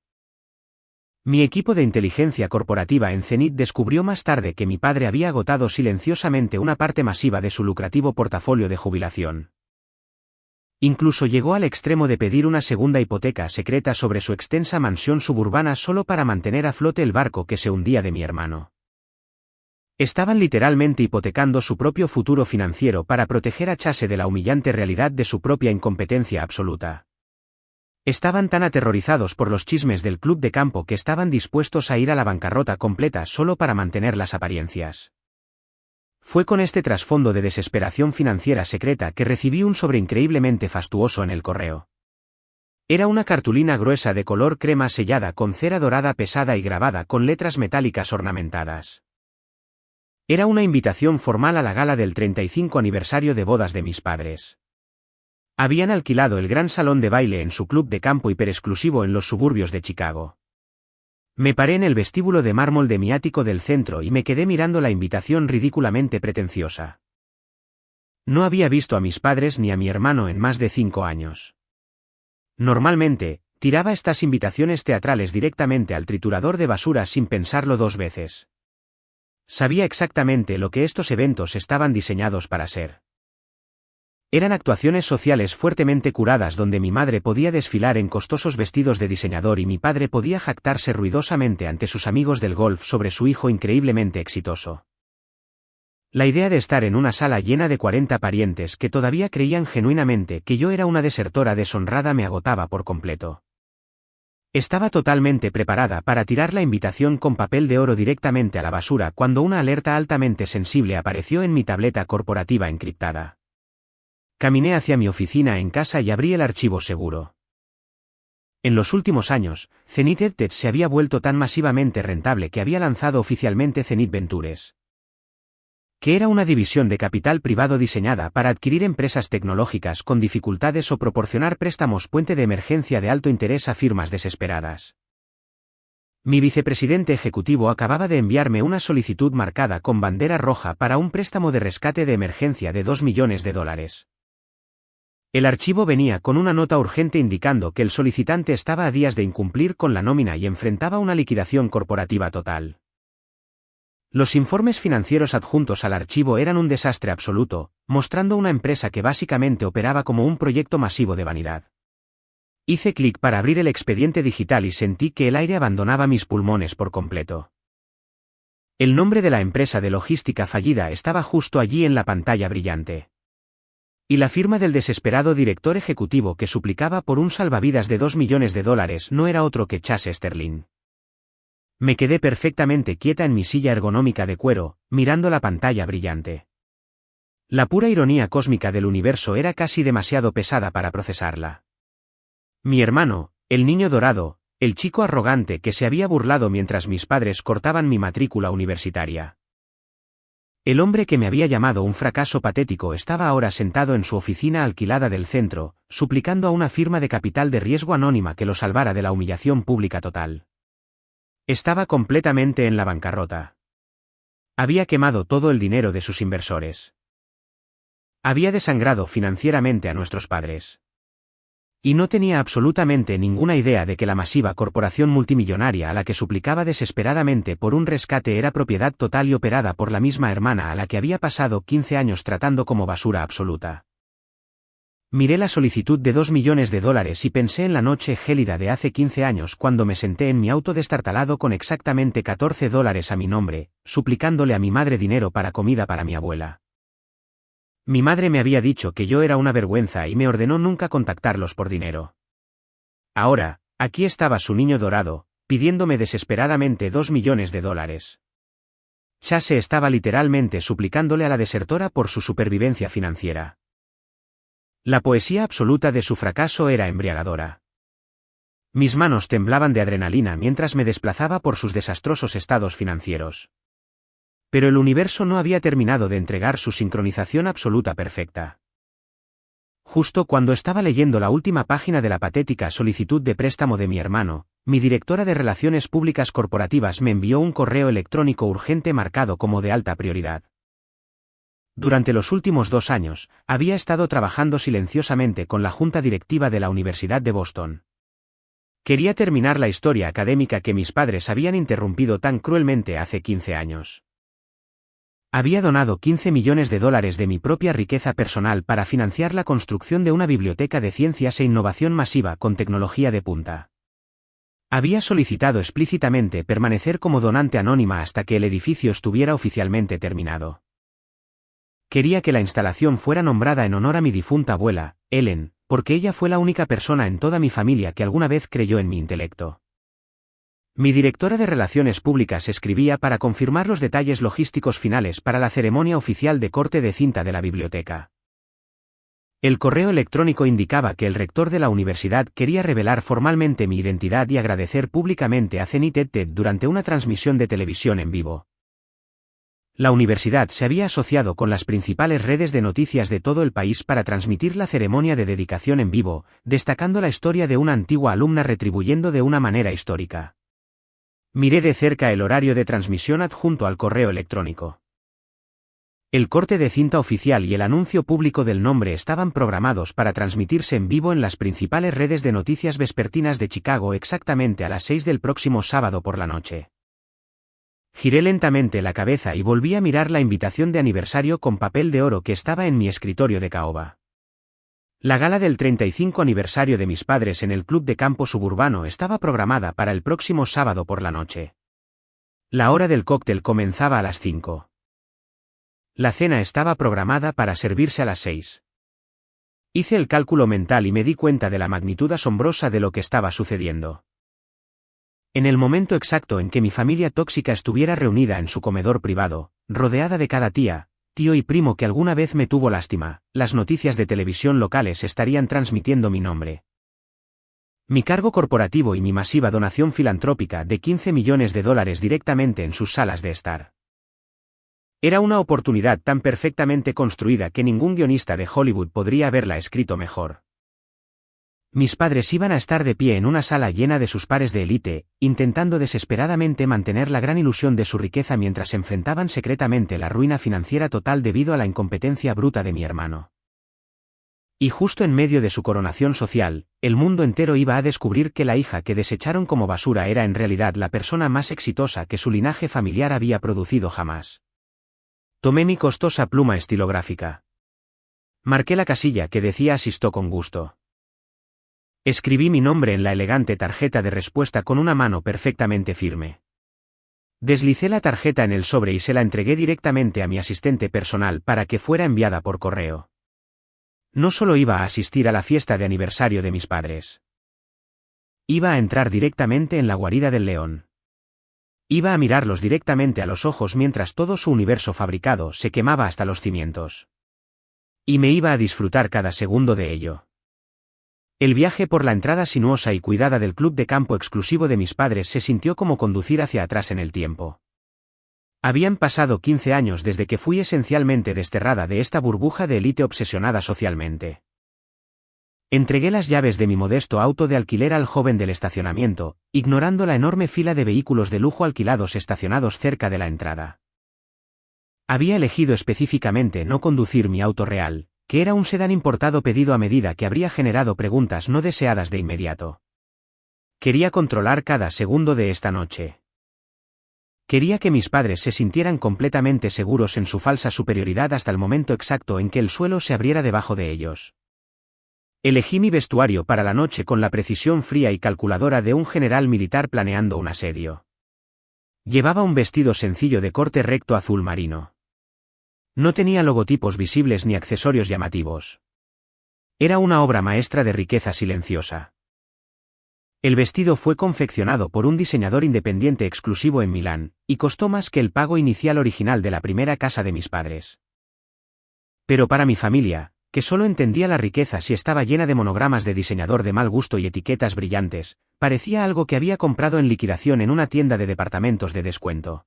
Mi equipo de inteligencia corporativa en Zenith descubrió más tarde que mi padre había agotado silenciosamente una parte masiva de su lucrativo portafolio de jubilación. Incluso llegó al extremo de pedir una segunda hipoteca secreta sobre su extensa mansión suburbana solo para mantener a flote el barco que se hundía de mi hermano. Estaban literalmente hipotecando su propio futuro financiero para proteger a Chase de la humillante realidad de su propia incompetencia absoluta. Estaban tan aterrorizados por los chismes del club de campo que estaban dispuestos a ir a la bancarrota completa solo para mantener las apariencias. Fue con este trasfondo de desesperación financiera secreta que recibí un sobre increíblemente fastuoso en el correo. Era una cartulina gruesa de color crema sellada con cera dorada pesada y grabada con letras metálicas ornamentadas. Era una invitación formal a la gala del 35 aniversario de bodas de mis padres. Habían alquilado el gran salón de baile en su club de campo hiperexclusivo en los suburbios de Chicago. Me paré en el vestíbulo de mármol de mi ático del centro y me quedé mirando la invitación ridículamente pretenciosa. No había visto a mis padres ni a mi hermano en más de 5 años. Normalmente, tiraba estas invitaciones teatrales directamente al triturador de basura sin pensarlo 2 veces. Sabía exactamente lo que estos eventos estaban diseñados para ser. Eran actuaciones sociales fuertemente curadas donde mi madre podía desfilar en costosos vestidos de diseñador y mi padre podía jactarse ruidosamente ante sus amigos del golf sobre su hijo increíblemente exitoso. La idea de estar en una sala llena de 40 parientes que todavía creían genuinamente que yo era una desertora deshonrada me agotaba por completo. Estaba totalmente preparada para tirar la invitación con papel de oro directamente a la basura cuando una alerta altamente sensible apareció en mi tableta corporativa encriptada. Caminé hacia mi oficina en casa y abrí el archivo seguro. En los últimos años, Zenith EdTech se había vuelto tan masivamente rentable que había lanzado oficialmente Zenith Ventures, que era una división de capital privado diseñada para adquirir empresas tecnológicas con dificultades o proporcionar préstamos puente de emergencia de alto interés a firmas desesperadas. Mi vicepresidente ejecutivo acababa de enviarme una solicitud marcada con bandera roja para un préstamo de rescate de emergencia de $2 millones. El archivo venía con una nota urgente indicando que el solicitante estaba a días de incumplir con la nómina y enfrentaba una liquidación corporativa total. Los informes financieros adjuntos al archivo eran un desastre absoluto, mostrando una empresa que básicamente operaba como un proyecto masivo de vanidad. Hice clic para abrir el expediente digital y sentí que el aire abandonaba mis pulmones por completo. El nombre de la empresa de logística fallida estaba justo allí en la pantalla brillante. Y la firma del desesperado director ejecutivo que suplicaba por un salvavidas de $2 millones no era otro que Chase Sterling. Me quedé perfectamente quieta en mi silla ergonómica de cuero, mirando la pantalla brillante. La pura ironía cósmica del universo era casi demasiado pesada para procesarla. Mi hermano, el niño dorado, el chico arrogante que se había burlado mientras mis padres cortaban mi matrícula universitaria. El hombre que me había llamado un fracaso patético estaba ahora sentado en su oficina alquilada del centro, suplicando a una firma de capital de riesgo anónima que lo salvara de la humillación pública total. Estaba completamente en la bancarrota. Había quemado todo el dinero de sus inversores. Había desangrado financieramente a nuestros padres. Y no tenía absolutamente ninguna idea de que la masiva corporación multimillonaria a la que suplicaba desesperadamente por un rescate era propiedad total y operada por la misma hermana a la que había pasado 15 años tratando como basura absoluta. Miré la solicitud de $2 millones y pensé en la noche gélida de hace 15 años cuando me senté en mi auto destartalado con exactamente $14 a mi nombre, suplicándole a mi madre dinero para comida para mi abuela. Mi madre me había dicho que yo era una vergüenza y me ordenó nunca contactarlos por dinero. Ahora, aquí estaba su niño dorado, pidiéndome desesperadamente $2 millones. Chase estaba literalmente suplicándole a la desertora por su supervivencia financiera. La poesía absoluta de su fracaso era embriagadora. Mis manos temblaban de adrenalina mientras me desplazaba por sus desastrosos estados financieros. Pero el universo no había terminado de entregar su sincronización absoluta perfecta. Justo cuando estaba leyendo la última página de la patética solicitud de préstamo de mi hermano, mi directora de Relaciones Públicas Corporativas me envió un correo electrónico urgente marcado como de alta prioridad. Durante los últimos 2 años, había estado trabajando silenciosamente con la junta directiva de la Universidad de Boston. Quería terminar la historia académica que mis padres habían interrumpido tan cruelmente hace 15 años. Había donado $15 millones de mi propia riqueza personal para financiar la construcción de una biblioteca de ciencias e innovación masiva con tecnología de punta. Había solicitado explícitamente permanecer como donante anónima hasta que el edificio estuviera oficialmente terminado. Quería que la instalación fuera nombrada en honor a mi difunta abuela, Ellen, porque ella fue la única persona en toda mi familia que alguna vez creyó en mi intelecto. Mi directora de Relaciones Públicas escribía para confirmar los detalles logísticos finales para la ceremonia oficial de corte de cinta de la biblioteca. El correo electrónico indicaba que el rector de la universidad quería revelar formalmente mi identidad y agradecer públicamente a Zenith EdTech durante una transmisión de televisión en vivo. La universidad se había asociado con las principales redes de noticias de todo el país para transmitir la ceremonia de dedicación en vivo, destacando la historia de una antigua alumna retribuyendo de una manera histórica. Miré de cerca el horario de transmisión adjunto al correo electrónico. El corte de cinta oficial y el anuncio público del nombre estaban programados para transmitirse en vivo en las principales redes de noticias vespertinas de Chicago exactamente a las 6 del próximo sábado por la noche. Giré lentamente la cabeza y volví a mirar la invitación de aniversario con papel de oro que estaba en mi escritorio de caoba. La gala del 35 aniversario de mis padres en el club de campo suburbano estaba programada para el próximo sábado por la noche. La hora del cóctel comenzaba a las 5. La cena estaba programada para servirse a las 6. Hice el cálculo mental y me di cuenta de la magnitud asombrosa de lo que estaba sucediendo. En el momento exacto en que mi familia tóxica estuviera reunida en su comedor privado, rodeada de cada tía, tío y primo que alguna vez me tuvo lástima, las noticias de televisión locales estarían transmitiendo mi nombre. Mi cargo corporativo y mi masiva donación filantrópica de $15 millones directamente en sus salas de estar. Era una oportunidad tan perfectamente construida que ningún guionista de Hollywood podría haberla escrito mejor. Mis padres iban a estar de pie en una sala llena de sus pares de élite, intentando desesperadamente mantener la gran ilusión de su riqueza mientras enfrentaban secretamente la ruina financiera total debido a la incompetencia bruta de mi hermano. Y justo en medio de su coronación social, el mundo entero iba a descubrir que la hija que desecharon como basura era en realidad la persona más exitosa que su linaje familiar había producido jamás. Tomé mi costosa pluma estilográfica. Marqué la casilla que decía asistió con gusto. Escribí mi nombre en la elegante tarjeta de respuesta con una mano perfectamente firme. Deslicé la tarjeta en el sobre y se la entregué directamente a mi asistente personal para que fuera enviada por correo. No solo iba a asistir a la fiesta de aniversario de mis padres. Iba a entrar directamente en la guarida del león. Iba a mirarlos directamente a los ojos mientras todo su universo fabricado se quemaba hasta los cimientos. Y me iba a disfrutar cada segundo de ello. El viaje por la entrada sinuosa y cuidada del club de campo exclusivo de mis padres se sintió como conducir hacia atrás en el tiempo. Habían pasado 15 años desde que fui esencialmente desterrada de esta burbuja de élite obsesionada socialmente. Entregué las llaves de mi modesto auto de alquiler al joven del estacionamiento, ignorando la enorme fila de vehículos de lujo alquilados estacionados cerca de la entrada. Había elegido específicamente no conducir mi auto real, que era un sedán importado pedido a medida que habría generado preguntas no deseadas de inmediato. Quería controlar cada segundo de esta noche. Quería que mis padres se sintieran completamente seguros en su falsa superioridad hasta el momento exacto en que el suelo se abriera debajo de ellos. Elegí mi vestuario para la noche con la precisión fría y calculadora de un general militar planeando un asedio. Llevaba un vestido sencillo de corte recto azul marino. No tenía logotipos visibles ni accesorios llamativos. Era una obra maestra de riqueza silenciosa. El vestido fue confeccionado por un diseñador independiente exclusivo en Milán, y costó más que el pago inicial original de la primera casa de mis padres. Pero para mi familia, que solo entendía la riqueza si estaba llena de monogramas de diseñador de mal gusto y etiquetas brillantes, parecía algo que había comprado en liquidación en una tienda de departamentos de descuento.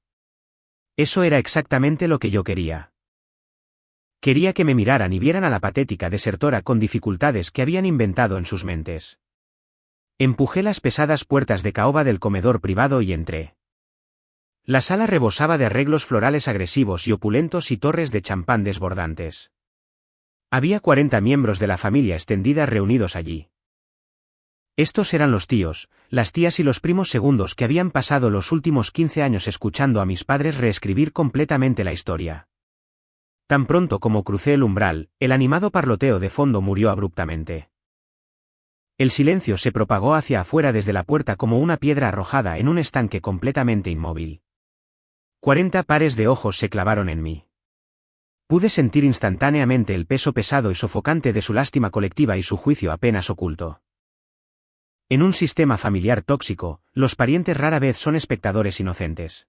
Eso era exactamente lo que yo quería. Quería que me miraran y vieran a la patética desertora con dificultades que habían inventado en sus mentes. Empujé las pesadas puertas de caoba del comedor privado y entré. La sala rebosaba de arreglos florales agresivos y opulentos y torres de champán desbordantes. Había 40 miembros de la familia extendida reunidos allí. Estos eran los tíos, las tías y los primos segundos que habían pasado los últimos 15 años escuchando a mis padres reescribir completamente la historia. Tan pronto como crucé el umbral, el animado parloteo de fondo murió abruptamente. El silencio se propagó hacia afuera desde la puerta como una piedra arrojada en un estanque completamente inmóvil. 40 pares de ojos se clavaron en mí. Pude sentir instantáneamente el peso pesado y sofocante de su lástima colectiva y su juicio apenas oculto. En un sistema familiar tóxico, los parientes rara vez son espectadores inocentes.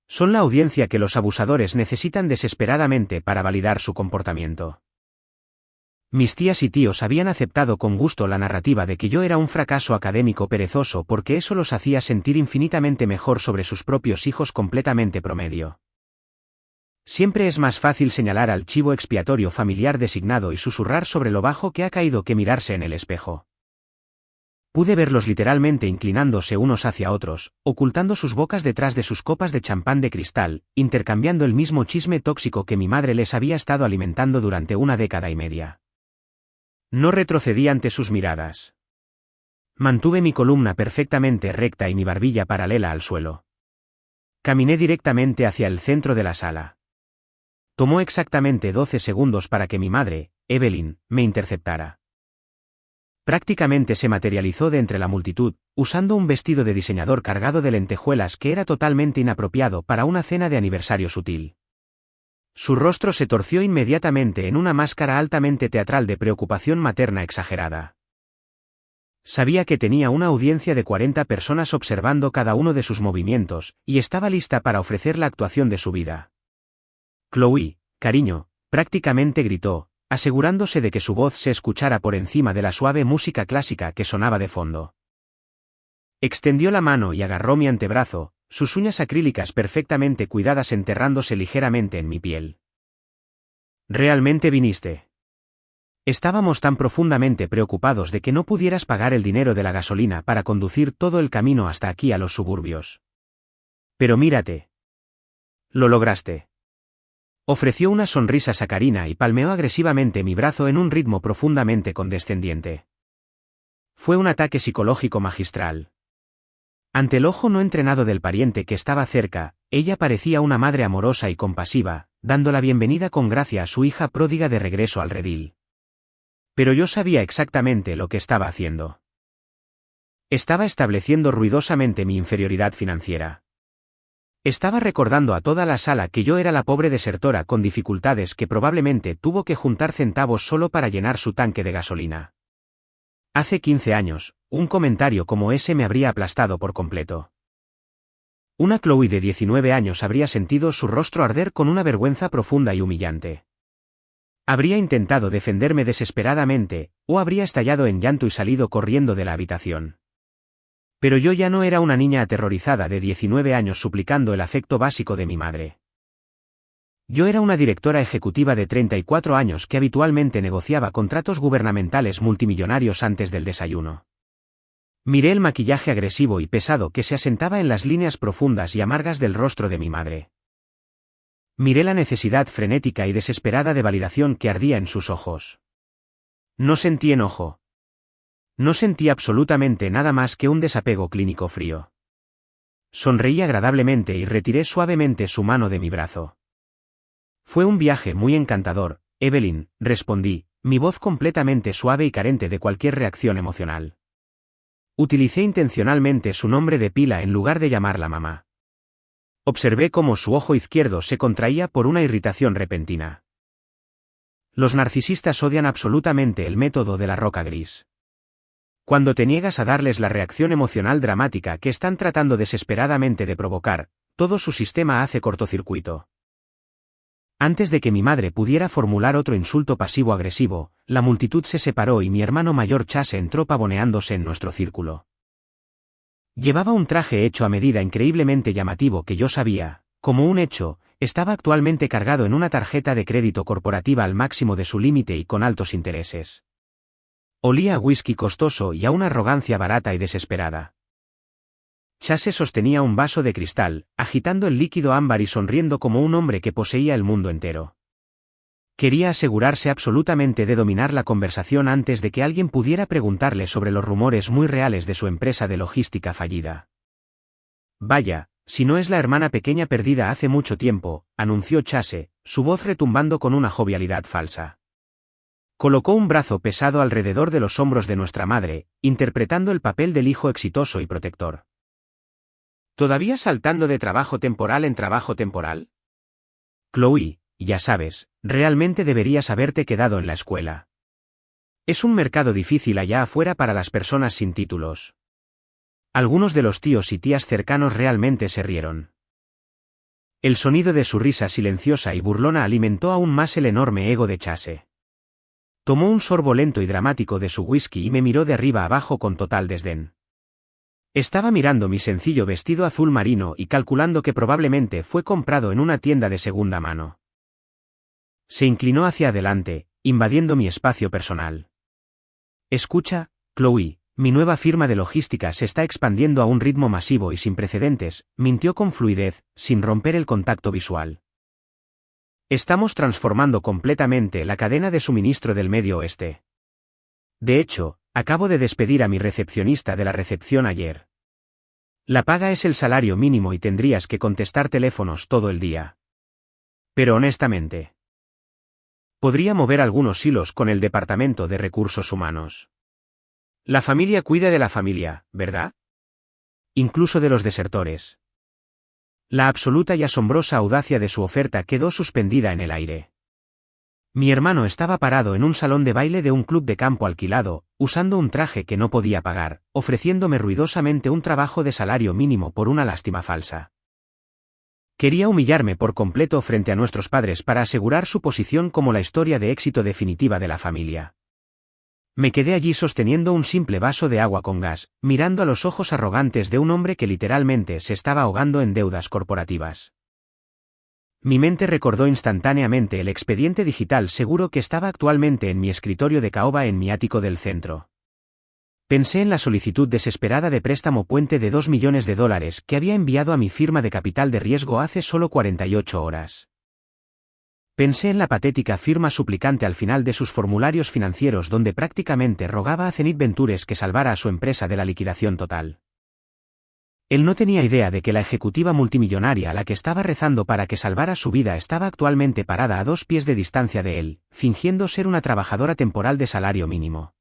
Son la audiencia que los abusadores necesitan desesperadamente para validar su comportamiento. Mis tías y tíos habían aceptado con gusto la narrativa de que yo era un fracaso académico perezoso porque eso los hacía sentir infinitamente mejor sobre sus propios hijos completamente promedio. Siempre es más fácil señalar al chivo expiatorio familiar designado y susurrar sobre lo bajo que ha caído que mirarse en el espejo. Pude verlos literalmente inclinándose unos hacia otros, ocultando sus bocas detrás de sus copas de champán de cristal, intercambiando el mismo chisme tóxico que mi madre les había estado alimentando durante una década y media. No retrocedí ante sus miradas. Mantuve mi columna perfectamente recta y mi barbilla paralela al suelo. Caminé directamente hacia el centro de la sala. Tomó exactamente 12 segundos para que mi madre, Evelyn, me interceptara. Prácticamente se materializó de entre la multitud, usando un vestido de diseñador cargado de lentejuelas que era totalmente inapropiado para una cena de aniversario sutil. Su rostro se torció inmediatamente en una máscara altamente teatral de preocupación materna exagerada. Sabía que tenía una audiencia de 40 personas observando cada uno de sus movimientos, y estaba lista para ofrecer la actuación de su vida. «Chloe, cariño», prácticamente gritó, asegurándose de que su voz se escuchara por encima de la suave música clásica que sonaba de fondo. Extendió la mano y agarró mi antebrazo, sus uñas acrílicas perfectamente cuidadas enterrándose ligeramente en mi piel. «¿Realmente viniste?» Estábamos tan profundamente preocupados de que no pudieras pagar el dinero de la gasolina para conducir todo el camino hasta aquí a los suburbios. Pero mírate. Lo lograste. Ofreció una sonrisa sacarina y palmeó agresivamente mi brazo en un ritmo profundamente condescendiente. Fue un ataque psicológico magistral. Ante el ojo no entrenado del pariente que estaba cerca, ella parecía una madre amorosa y compasiva, dando la bienvenida con gracia a su hija pródiga de regreso al redil. Pero yo sabía exactamente lo que estaba haciendo. Estaba estableciendo ruidosamente mi inferioridad financiera. Estaba recordando a toda la sala que yo era la pobre desertora con dificultades que probablemente tuvo que juntar centavos solo para llenar su tanque de gasolina. Hace 15 años, un comentario como ese me habría aplastado por completo. Una Chloe de 19 años habría sentido su rostro arder con una vergüenza profunda y humillante. Habría intentado defenderme desesperadamente, o habría estallado en llanto y salido corriendo de la habitación. Pero yo ya no era una niña aterrorizada de 19 años suplicando el afecto básico de mi madre. Yo era una directora ejecutiva de 34 años que habitualmente negociaba contratos gubernamentales multimillonarios antes del desayuno. Miré el maquillaje agresivo y pesado que se asentaba en las líneas profundas y amargas del rostro de mi madre. Miré la necesidad frenética y desesperada de validación que ardía en sus ojos. No sentí enojo. No sentí absolutamente nada más que un desapego clínico frío. Sonreí agradablemente y retiré suavemente su mano de mi brazo. Fue un viaje muy encantador, Evelyn, respondí, mi voz completamente suave y carente de cualquier reacción emocional. Utilicé intencionalmente su nombre de pila en lugar de llamarla mamá. Observé cómo su ojo izquierdo se contraía por una irritación repentina. Los narcisistas odian absolutamente el método de la roca gris. Cuando te niegas a darles la reacción emocional dramática que están tratando desesperadamente de provocar, todo su sistema hace cortocircuito. Antes de que mi madre pudiera formular otro insulto pasivo-agresivo, la multitud se separó y mi hermano mayor Chas entró pavoneándose en nuestro círculo. Llevaba un traje hecho a medida increíblemente llamativo que yo sabía, como un hecho, estaba actualmente cargado en una tarjeta de crédito corporativa al máximo de su límite y con altos intereses. Olía a whisky costoso y a una arrogancia barata y desesperada. Chase sostenía un vaso de cristal, agitando el líquido ámbar y sonriendo como un hombre que poseía el mundo entero. Quería asegurarse absolutamente de dominar la conversación antes de que alguien pudiera preguntarle sobre los rumores muy reales de su empresa de logística fallida. Vaya, si no es la hermana pequeña perdida hace mucho tiempo, anunció Chase, su voz retumbando con una jovialidad falsa. Colocó un brazo pesado alrededor de los hombros de nuestra madre, interpretando el papel del hijo exitoso y protector. ¿Todavía saltando de trabajo temporal en trabajo temporal? Chloe, ya sabes, realmente deberías haberte quedado en la escuela. Es un mercado difícil allá afuera para las personas sin títulos. Algunos de los tíos y tías cercanos realmente se rieron. El sonido de su risa silenciosa y burlona alimentó aún más el enorme ego de Chase. Tomó un sorbo lento y dramático de su whisky y me miró de arriba abajo con total desdén. Estaba mirando mi sencillo vestido azul marino y calculando que probablemente fue comprado en una tienda de segunda mano. Se inclinó hacia adelante, invadiendo mi espacio personal. Escucha, Chloe, mi nueva firma de logística se está expandiendo a un ritmo masivo y sin precedentes, mintió con fluidez, sin romper el contacto visual. Estamos transformando completamente la cadena de suministro del Medio Oeste. De hecho, acabo de despedir a mi recepcionista de la recepción ayer. La paga es el salario mínimo y tendrías que contestar teléfonos todo el día. Pero honestamente, podría mover algunos hilos con el Departamento de Recursos Humanos. La familia cuida de la familia, ¿verdad? Incluso de los desertores. La absoluta y asombrosa audacia de su oferta quedó suspendida en el aire. Mi hermano estaba parado en un salón de baile de un club de campo alquilado, usando un traje que no podía pagar, ofreciéndome ruidosamente un trabajo de salario mínimo por una lástima falsa. Quería humillarme por completo frente a nuestros padres para asegurar su posición como la historia de éxito definitiva de la familia. Me quedé allí sosteniendo un simple vaso de agua con gas, mirando a los ojos arrogantes de un hombre que literalmente se estaba ahogando en deudas corporativas. Mi mente recordó instantáneamente el expediente digital seguro que estaba actualmente en mi escritorio de caoba en mi ático del centro. Pensé en la solicitud desesperada de préstamo puente de $2 millones que había enviado a mi firma de capital de riesgo hace solo 48 horas. Pensé en la patética firma suplicante al final de sus formularios financieros donde prácticamente rogaba a Zenith Ventures que salvara a su empresa de la liquidación total. Él no tenía idea de que la ejecutiva multimillonaria a la que estaba rezando para que salvara su vida estaba actualmente parada a 2 pies de distancia de él, fingiendo ser una trabajadora temporal de salario mínimo.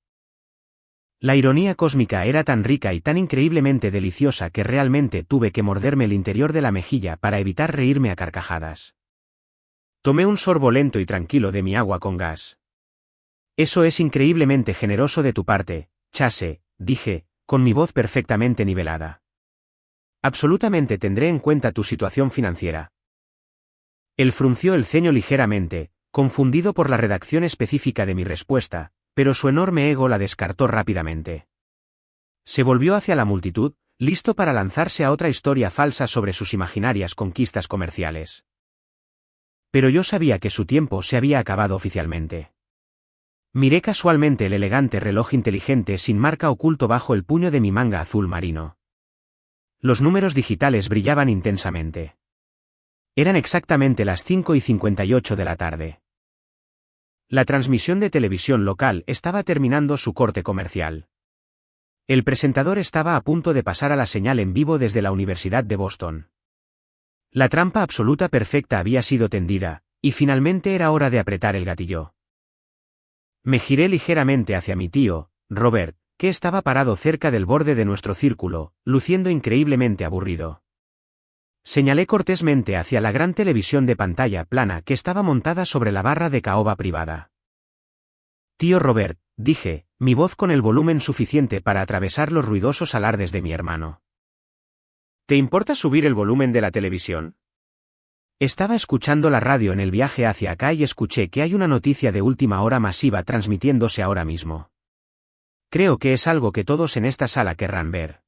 La ironía cósmica era tan rica y tan increíblemente deliciosa que realmente tuve que morderme el interior de la mejilla para evitar reírme a carcajadas. Tomé un sorbo lento y tranquilo de mi agua con gas. Eso es increíblemente generoso de tu parte, Chase, dije, con mi voz perfectamente nivelada. Absolutamente tendré en cuenta tu situación financiera. Él frunció el ceño ligeramente, confundido por la redacción específica de mi respuesta, pero su enorme ego la descartó rápidamente. Se volvió hacia la multitud, listo para lanzarse a otra historia falsa sobre sus imaginarias conquistas comerciales. Pero yo sabía que su tiempo se había acabado oficialmente. Miré casualmente el elegante reloj inteligente sin marca oculto bajo el puño de mi manga azul marino. Los números digitales brillaban intensamente. Eran exactamente las 5:58 de la tarde. La transmisión de televisión local estaba terminando su corte comercial. El presentador estaba a punto de pasar a la señal en vivo desde la Universidad de Boston. La trampa absoluta perfecta había sido tendida, y finalmente era hora de apretar el gatillo. Me giré ligeramente hacia mi tío, Robert, que estaba parado cerca del borde de nuestro círculo, luciendo increíblemente aburrido. Señalé cortésmente hacia la gran televisión de pantalla plana que estaba montada sobre la barra de caoba privada. Tío Robert, dije, mi voz con el volumen suficiente para atravesar los ruidosos alardes de mi hermano. ¿Te importa subir el volumen de la televisión? Estaba escuchando la radio en el viaje hacia acá y escuché que hay una noticia de última hora masiva transmitiéndose ahora mismo. Creo que es algo que todos en esta sala querrán ver.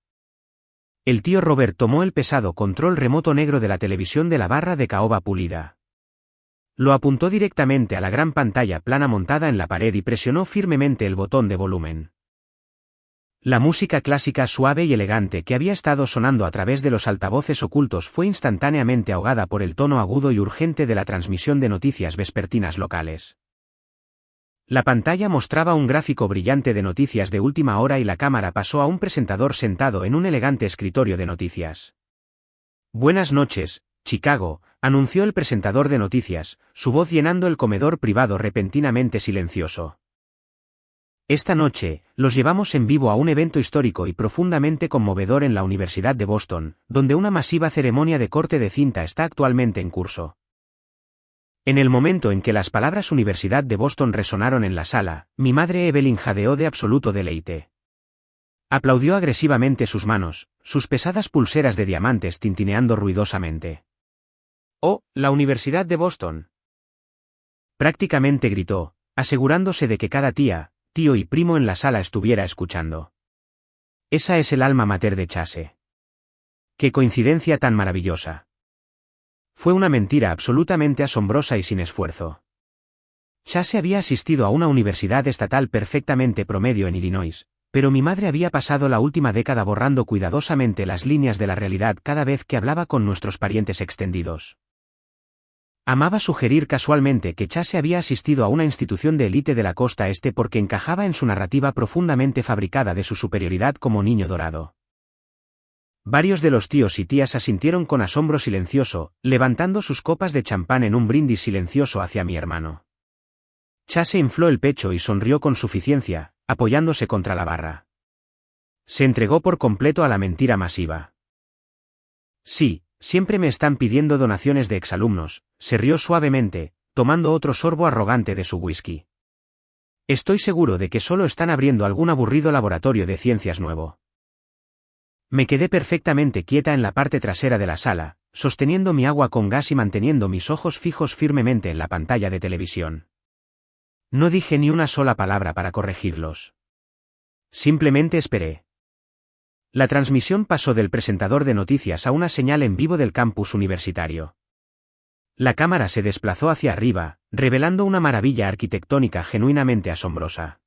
El tío Robert tomó el pesado control remoto negro de la televisión de la barra de caoba pulida. Lo apuntó directamente a la gran pantalla plana montada en la pared y presionó firmemente el botón de volumen. La música clásica suave y elegante que había estado sonando a través de los altavoces ocultos fue instantáneamente ahogada por el tono agudo y urgente de la transmisión de noticias vespertinas locales. La pantalla mostraba un gráfico brillante de noticias de última hora y la cámara pasó a un presentador sentado en un elegante escritorio de noticias. Buenas noches, Chicago, anunció el presentador de noticias, su voz llenando el comedor privado repentinamente silencioso. Esta noche, los llevamos en vivo a un evento histórico y profundamente conmovedor en la Universidad de Boston, donde una masiva ceremonia de corte de cinta está actualmente en curso. En el momento en que las palabras Universidad de Boston resonaron en la sala, mi madre Evelyn jadeó de absoluto deleite. Aplaudió agresivamente sus manos, sus pesadas pulseras de diamantes tintineando ruidosamente. ¡Oh, la Universidad de Boston! Prácticamente gritó, asegurándose de que cada tía, tío y primo en la sala estuviera escuchando. Esa es el alma mater de Chase. ¡Qué coincidencia tan maravillosa! Fue una mentira absolutamente asombrosa y sin esfuerzo. Chase había asistido a una universidad estatal perfectamente promedio en Illinois, pero mi madre había pasado la última década borrando cuidadosamente las líneas de la realidad cada vez que hablaba con nuestros parientes extendidos. Amaba sugerir casualmente que Chase había asistido a una institución de élite de la costa este porque encajaba en su narrativa profundamente fabricada de su superioridad como niño dorado. Varios de los tíos y tías asintieron con asombro silencioso, levantando sus copas de champán en un brindis silencioso hacia mi hermano. Chase infló el pecho y sonrió con suficiencia, apoyándose contra la barra. Se entregó por completo a la mentira masiva. Sí, siempre me están pidiendo donaciones de exalumnos, se rió suavemente, tomando otro sorbo arrogante de su whisky. Estoy seguro de que solo están abriendo algún aburrido laboratorio de ciencias nuevo. Me quedé perfectamente quieta en la parte trasera de la sala, sosteniendo mi agua con gas y manteniendo mis ojos fijos firmemente en la pantalla de televisión. No dije ni una sola palabra para corregirlos. Simplemente esperé. La transmisión pasó del presentador de noticias a una señal en vivo del campus universitario. La cámara se desplazó hacia arriba, revelando una maravilla arquitectónica genuinamente asombrosa.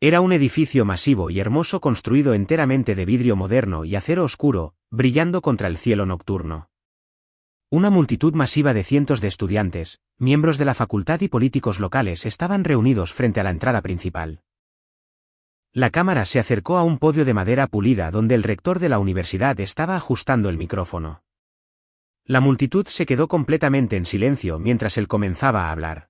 Era un edificio masivo y hermoso construido enteramente de vidrio moderno y acero oscuro, brillando contra el cielo nocturno. Una multitud masiva de cientos de estudiantes, miembros de la facultad y políticos locales estaban reunidos frente a la entrada principal. La cámara se acercó a un podio de madera pulida donde el rector de la universidad estaba ajustando el micrófono. La multitud se quedó completamente en silencio mientras él comenzaba a hablar.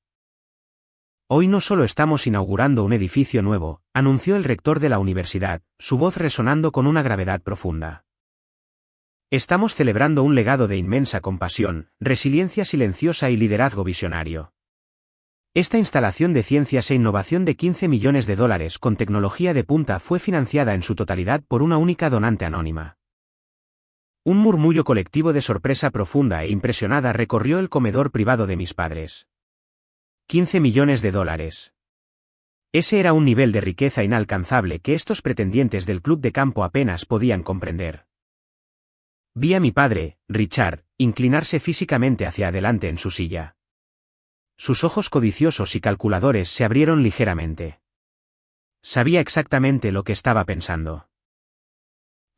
Hoy no solo estamos inaugurando un edificio nuevo, anunció el rector de la universidad, su voz resonando con una gravedad profunda. Estamos celebrando un legado de inmensa compasión, resiliencia silenciosa y liderazgo visionario. Esta instalación de ciencias e innovación de $15 millones con tecnología de punta fue financiada en su totalidad por una única donante anónima. Un murmullo colectivo de sorpresa profunda e impresionada recorrió el comedor privado de mis padres. $15 millones. Ese era un nivel de riqueza inalcanzable que estos pretendientes del club de campo apenas podían comprender. Vi a mi padre, Richard, inclinarse físicamente hacia adelante en su silla. Sus ojos codiciosos y calculadores se abrieron ligeramente. Sabía exactamente lo que estaba pensando.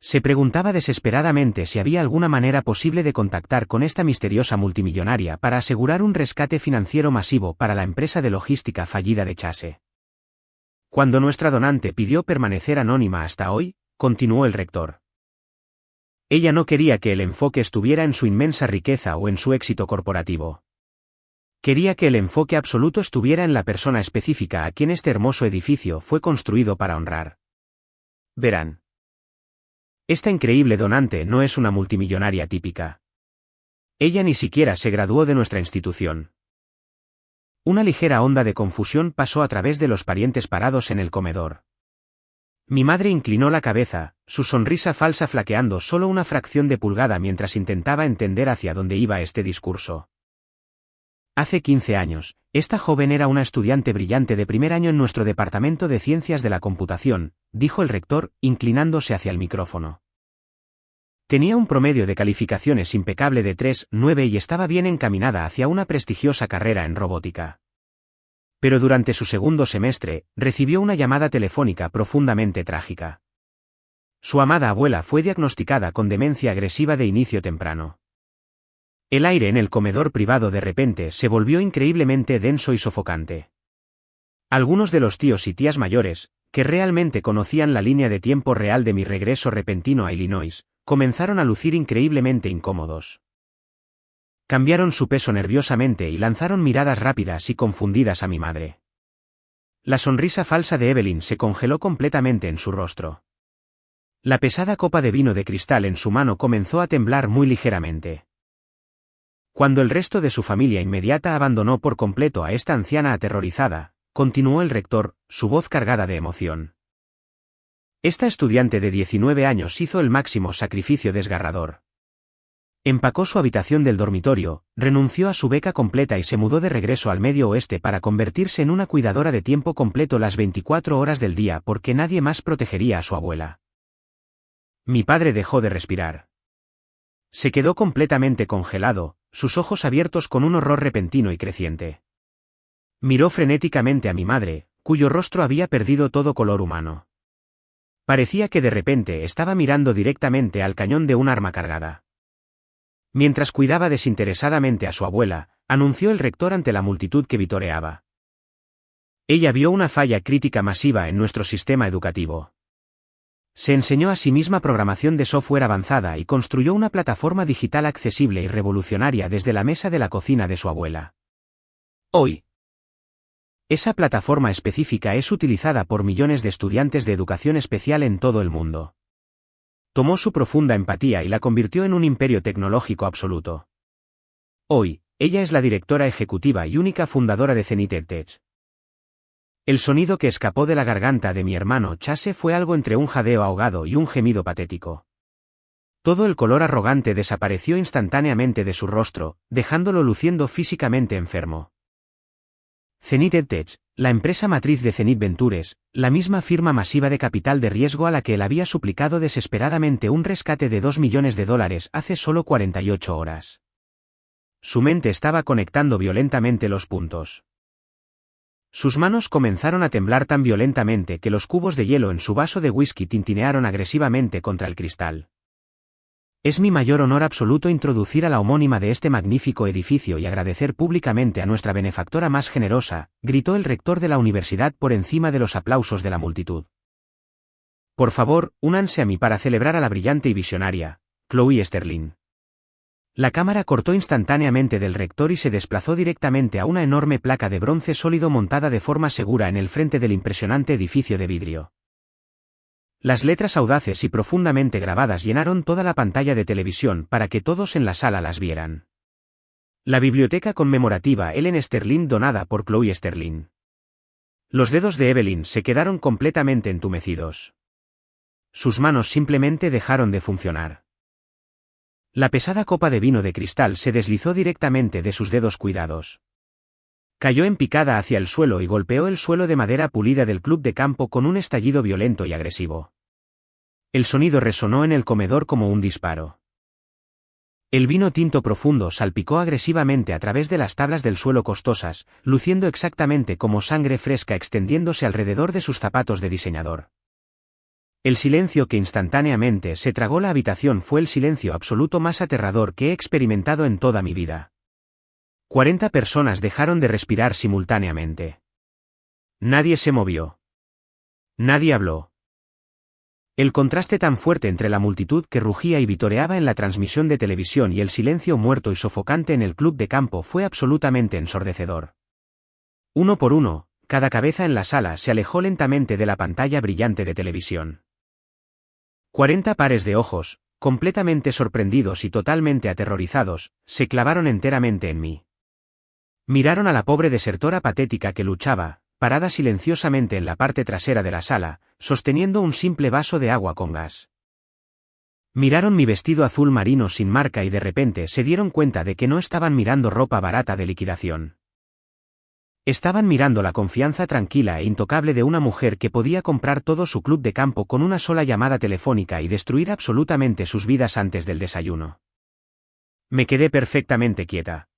Se preguntaba desesperadamente si había alguna manera posible de contactar con esta misteriosa multimillonaria para asegurar un rescate financiero masivo para la empresa de logística fallida de Chase. Cuando nuestra donante pidió permanecer anónima hasta hoy, continuó el rector. Ella no quería que el enfoque estuviera en su inmensa riqueza o en su éxito corporativo. Quería que el enfoque absoluto estuviera en la persona específica a quien este hermoso edificio fue construido para honrar. Verán. Esta increíble donante no es una multimillonaria típica. Ella ni siquiera se graduó de nuestra institución. Una ligera onda de confusión pasó a través de los parientes parados en el comedor. Mi madre inclinó la cabeza, su sonrisa falsa flaqueando solo una fracción de pulgada mientras intentaba entender hacia dónde iba este discurso. Hace 15 años, esta joven era una estudiante brillante de primer año en nuestro departamento de ciencias de la computación, dijo el rector, inclinándose hacia el micrófono. Tenía un promedio de calificaciones impecable de 3,9 y estaba bien encaminada hacia una prestigiosa carrera en robótica. Pero durante su segundo semestre, recibió una llamada telefónica profundamente trágica. Su amada abuela fue diagnosticada con demencia agresiva de inicio temprano. El aire en el comedor privado de repente se volvió increíblemente denso y sofocante. Algunos de los tíos y tías mayores, que realmente conocían la línea de tiempo real de mi regreso repentino a Illinois, comenzaron a lucir increíblemente incómodos. Cambiaron su peso nerviosamente y lanzaron miradas rápidas y confundidas a mi madre. La sonrisa falsa de Evelyn se congeló completamente en su rostro. La pesada copa de vino de cristal en su mano comenzó a temblar muy ligeramente. Cuando el resto de su familia inmediata abandonó por completo a esta anciana aterrorizada, continuó el rector, su voz cargada de emoción. Esta estudiante de 19 años hizo el máximo sacrificio desgarrador. Empacó su habitación del dormitorio, renunció a su beca completa y se mudó de regreso al Medio Oeste para convertirse en una cuidadora de tiempo completo las 24 horas del día porque nadie más protegería a su abuela. Mi padre dejó de respirar. Se quedó completamente congelado, sus ojos abiertos con un horror repentino y creciente. Miró frenéticamente a mi madre, cuyo rostro había perdido todo color humano. Parecía que de repente estaba mirando directamente al cañón de un arma cargada. Mientras cuidaba desinteresadamente a su abuela, anunció el rector ante la multitud que vitoreaba. Ella vio una falla crítica masiva en nuestro sistema educativo. Se enseñó a sí misma programación de software avanzada y construyó una plataforma digital accesible y revolucionaria desde la mesa de la cocina de su abuela. Hoy, esa plataforma específica es utilizada por millones de estudiantes de educación especial en todo el mundo. Tomó su profunda empatía y la convirtió en un imperio tecnológico absoluto. Hoy, ella es la directora ejecutiva y única fundadora de Zenith EdTech. El sonido que escapó de la garganta de mi hermano Chase fue algo entre un jadeo ahogado y un gemido patético. Todo el color arrogante desapareció instantáneamente de su rostro, dejándolo luciendo físicamente enfermo. Zenith EdTech, la empresa matriz de Zenith Ventures, la misma firma masiva de capital de riesgo a la que él había suplicado desesperadamente un rescate de $2 millones hace solo 48 horas. Su mente estaba conectando violentamente los puntos. Sus manos comenzaron a temblar tan violentamente que los cubos de hielo en su vaso de whisky tintinearon agresivamente contra el cristal. Es mi mayor honor absoluto introducir a la homónima de este magnífico edificio y agradecer públicamente a nuestra benefactora más generosa, gritó el rector de la universidad por encima de los aplausos de la multitud. Por favor, únanse a mí para celebrar a la brillante y visionaria, Chloe Sterling. La cámara cortó instantáneamente del rector y se desplazó directamente a una enorme placa de bronce sólido montada de forma segura en el frente del impresionante edificio de vidrio. Las letras audaces y profundamente grabadas llenaron toda la pantalla de televisión para que todos en la sala las vieran. La biblioteca conmemorativa Ellen Sterling donada por Chloe Sterling. Los dedos de Evelyn se quedaron completamente entumecidos. Sus manos simplemente dejaron de funcionar. La pesada copa de vino de cristal se deslizó directamente de sus dedos cuidados. Cayó en picada hacia el suelo y golpeó el suelo de madera pulida del club de campo con un estallido violento y agresivo. El sonido resonó en el comedor como un disparo. El vino tinto profundo salpicó agresivamente a través de las tablas del suelo costosas, luciendo exactamente como sangre fresca extendiéndose alrededor de sus zapatos de diseñador. El silencio que instantáneamente se tragó la habitación fue el silencio absoluto más aterrador que he experimentado en toda mi vida. 40 personas dejaron de respirar simultáneamente. Nadie se movió. Nadie habló. El contraste tan fuerte entre la multitud que rugía y vitoreaba en la transmisión de televisión y el silencio muerto y sofocante en el club de campo fue absolutamente ensordecedor. Uno por uno, cada cabeza en la sala se alejó lentamente de la pantalla brillante de televisión. 40 pares de ojos, completamente sorprendidos y totalmente aterrorizados, se clavaron enteramente en mí. Miraron a la pobre desertora patética que luchaba, parada silenciosamente en la parte trasera de la sala, sosteniendo un simple vaso de agua con gas. Miraron mi vestido azul marino sin marca y de repente se dieron cuenta de que no estaban mirando ropa barata de liquidación. Estaban mirando la confianza tranquila e intocable de una mujer que podía comprar todo su club de campo con una sola llamada telefónica y destruir absolutamente sus vidas antes del desayuno. Me quedé perfectamente quieta.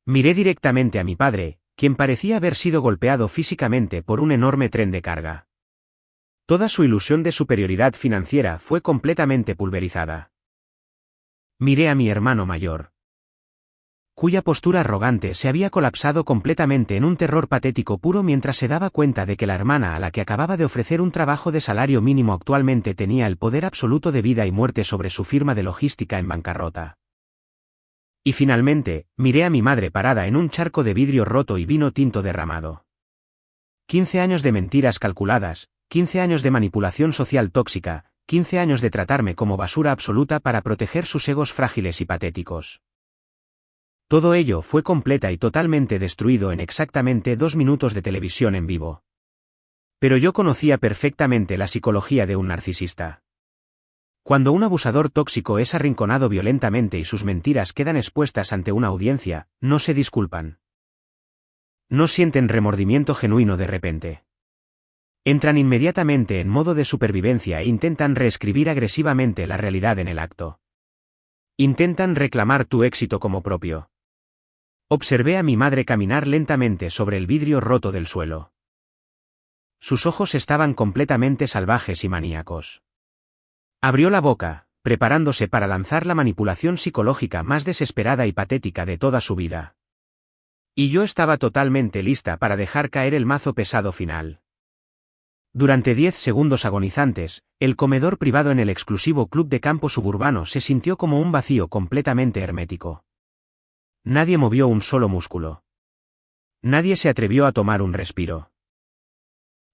Miré directamente a mi padre, quien parecía haber sido golpeado físicamente por un enorme tren de carga. Toda su ilusión de superioridad financiera fue completamente pulverizada. Miré a mi hermano mayor, cuya postura arrogante se había colapsado completamente en un terror patético puro mientras se daba cuenta de que la hermana a la que acababa de ofrecer un trabajo de salario mínimo actualmente tenía el poder absoluto de vida y muerte sobre su firma de logística en bancarrota. Y finalmente, miré a mi madre parada en un charco de vidrio roto y vino tinto derramado. 15 años de mentiras calculadas, 15 años de manipulación social tóxica, 15 años de tratarme como basura absoluta para proteger sus egos frágiles y patéticos. Todo ello fue completa y totalmente destruido en exactamente 2 minutos de televisión en vivo. Pero yo conocía perfectamente la psicología de un narcisista. Cuando un abusador tóxico es arrinconado violentamente y sus mentiras quedan expuestas ante una audiencia, no se disculpan. No sienten remordimiento genuino de repente. Entran inmediatamente en modo de supervivencia e intentan reescribir agresivamente la realidad en el acto. Intentan reclamar tu éxito como propio. Observé a mi madre caminar lentamente sobre el vidrio roto del suelo. Sus ojos estaban completamente salvajes y maníacos. Abrió la boca, preparándose para lanzar la manipulación psicológica más desesperada y patética de toda su vida. Y yo estaba totalmente lista para dejar caer el mazo pesado final. Durante 10 segundos agonizantes, el comedor privado en el exclusivo club de campo suburbano se sintió como un vacío completamente hermético. Nadie movió un solo músculo. Nadie se atrevió a tomar un respiro.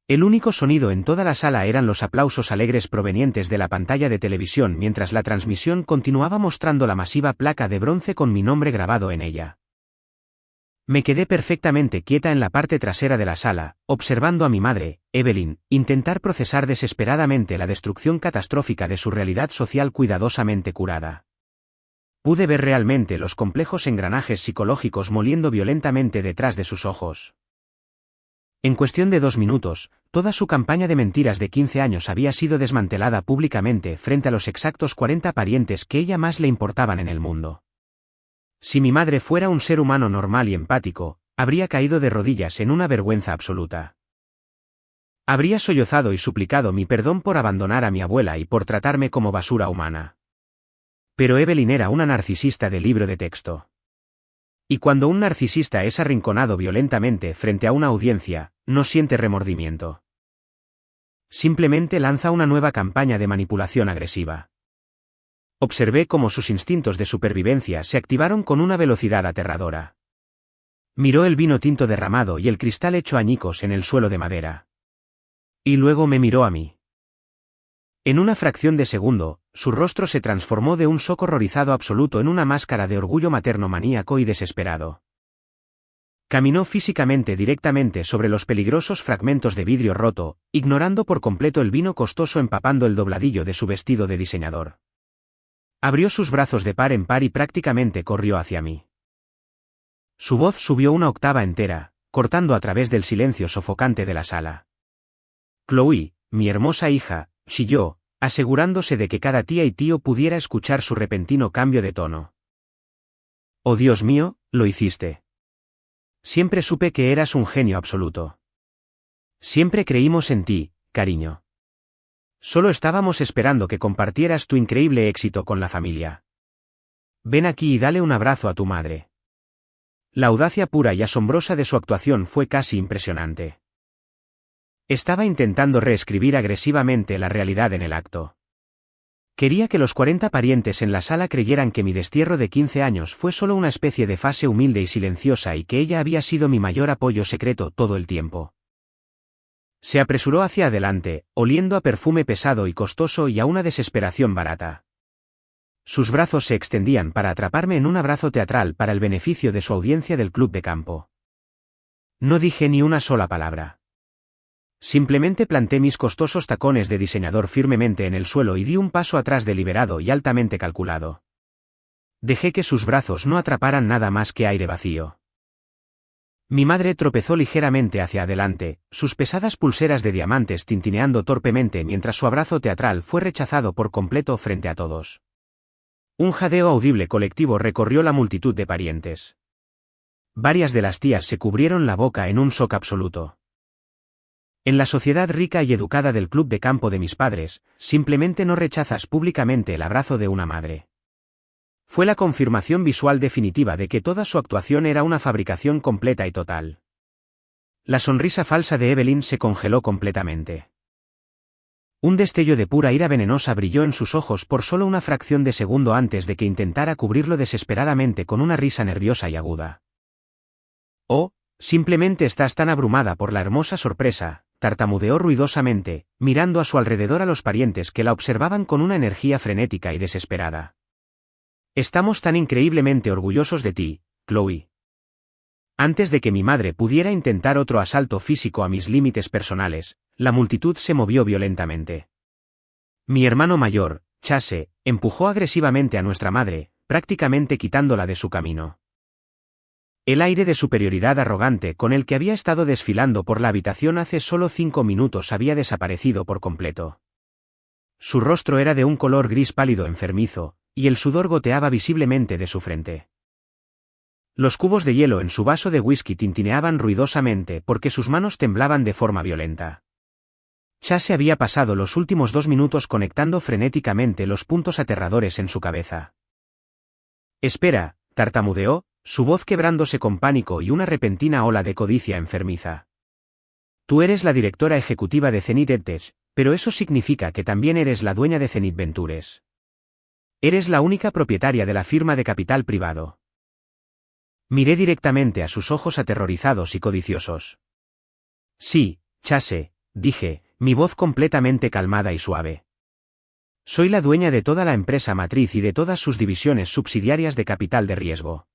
El único sonido en toda la sala eran los aplausos alegres provenientes de la pantalla de televisión mientras la transmisión continuaba mostrando la masiva placa de bronce con mi nombre grabado en ella. Me quedé perfectamente quieta en la parte trasera de la sala, observando a mi madre, Evelyn, intentar procesar desesperadamente la destrucción catastrófica de su realidad social cuidadosamente curada. Pude ver realmente los complejos engranajes psicológicos moliendo violentamente detrás de sus ojos. En cuestión de 2 minutos, toda su campaña de mentiras de 15 años había sido desmantelada públicamente frente a los exactos 40 parientes que ella más le importaban en el mundo. Si mi madre fuera un ser humano normal y empático, habría caído de rodillas en una vergüenza absoluta. Habría sollozado y suplicado mi perdón por abandonar a mi abuela y por tratarme como basura humana. Pero Evelyn era una narcisista de libro de texto. Y cuando un narcisista es arrinconado violentamente frente a una audiencia, no siente remordimiento. Simplemente lanza una nueva campaña de manipulación agresiva. Observé cómo sus instintos de supervivencia se activaron con una velocidad aterradora. Miró el vino tinto derramado y el cristal hecho añicos en el suelo de madera. Y luego me miró a mí. En una fracción de segundo, su rostro se transformó de un shock horrorizado absoluto en una máscara de orgullo materno maníaco y desesperado. Caminó físicamente directamente sobre los peligrosos fragmentos de vidrio roto, ignorando por completo el vino costoso empapando el dobladillo de su vestido de diseñador. Abrió sus brazos de par en par y prácticamente corrió hacia mí. Su voz subió una octava entera, cortando a través del silencio sofocante de la sala. Chloe, mi hermosa hija, chilló, asegurándose de que cada tía y tío pudiera escuchar su repentino cambio de tono. Oh Dios mío, lo hiciste. Siempre supe que eras un genio absoluto. Siempre creímos en ti, cariño. Solo estábamos esperando que compartieras tu increíble éxito con la familia. Ven aquí y dale un abrazo a tu madre. La audacia pura y asombrosa de su actuación fue casi impresionante. Estaba intentando reescribir agresivamente la realidad en el acto. Quería que los 40 parientes en la sala creyeran que mi destierro de 15 años fue solo una especie de fase humilde y silenciosa y que ella había sido mi mayor apoyo secreto todo el tiempo. Se apresuró hacia adelante, oliendo a perfume pesado y costoso y a una desesperación barata. Sus brazos se extendían para atraparme en un abrazo teatral para el beneficio de su audiencia del club de campo. No dije ni una sola palabra. Simplemente planté mis costosos tacones de diseñador firmemente en el suelo y di un paso atrás deliberado y altamente calculado. Dejé que sus brazos no atraparan nada más que aire vacío. Mi madre tropezó ligeramente hacia adelante, sus pesadas pulseras de diamantes tintineando torpemente mientras su abrazo teatral fue rechazado por completo frente a todos. Un jadeo audible colectivo recorrió la multitud de parientes. Varias de las tías se cubrieron la boca en un shock absoluto. En la sociedad rica y educada del club de campo de mis padres, simplemente no rechazas públicamente el abrazo de una madre. Fue la confirmación visual definitiva de que toda su actuación era una fabricación completa y total. La sonrisa falsa de Evelyn se congeló completamente. Un destello de pura ira venenosa brilló en sus ojos por solo una fracción de segundo antes de que intentara cubrirlo desesperadamente con una risa nerviosa y aguda. «Oh, simplemente estás tan abrumada por la hermosa sorpresa», tartamudeó ruidosamente, mirando a su alrededor a los parientes que la observaban con una energía frenética y desesperada. «Estamos tan increíblemente orgullosos de ti, Chloe». Antes de que mi madre pudiera intentar otro asalto físico a mis límites personales, la multitud se movió violentamente. Mi hermano mayor, Chase, empujó agresivamente a nuestra madre, prácticamente quitándola de su camino. El aire de superioridad arrogante con el que había estado desfilando por la habitación hace solo 5 minutos había desaparecido por completo. Su rostro era de un color gris pálido enfermizo, y el sudor goteaba visiblemente de su frente. Los cubos de hielo en su vaso de whisky tintineaban ruidosamente porque sus manos temblaban de forma violenta. Chase había pasado los últimos 2 minutos conectando frenéticamente los puntos aterradores en su cabeza. «Espera», tartamudeó, su voz quebrándose con pánico y una repentina ola de codicia enfermiza. «Tú eres la directora ejecutiva de Zenith EdTech, pero eso significa que también eres la dueña de Zenith Ventures. Eres la única propietaria de la firma de capital privado». Miré directamente a sus ojos aterrorizados y codiciosos. «Sí, Chase», dije, mi voz completamente calmada y suave. «Soy la dueña de toda la empresa matriz y de todas sus divisiones subsidiarias de capital de riesgo».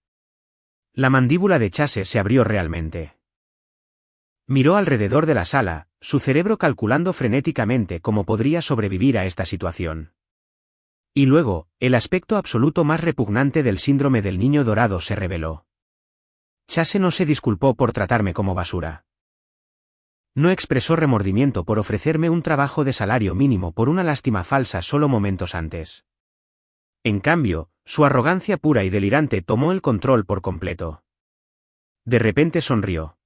La mandíbula de Chase se abrió realmente. Miró alrededor de la sala, su cerebro calculando frenéticamente cómo podría sobrevivir a esta situación. Y luego, el aspecto absoluto más repugnante del síndrome del niño dorado se reveló. Chase no se disculpó por tratarme como basura. No expresó remordimiento por ofrecerme un trabajo de salario mínimo por una lástima falsa solo momentos antes. En cambio, su arrogancia pura y delirante tomó el control por completo. De repente sonrió.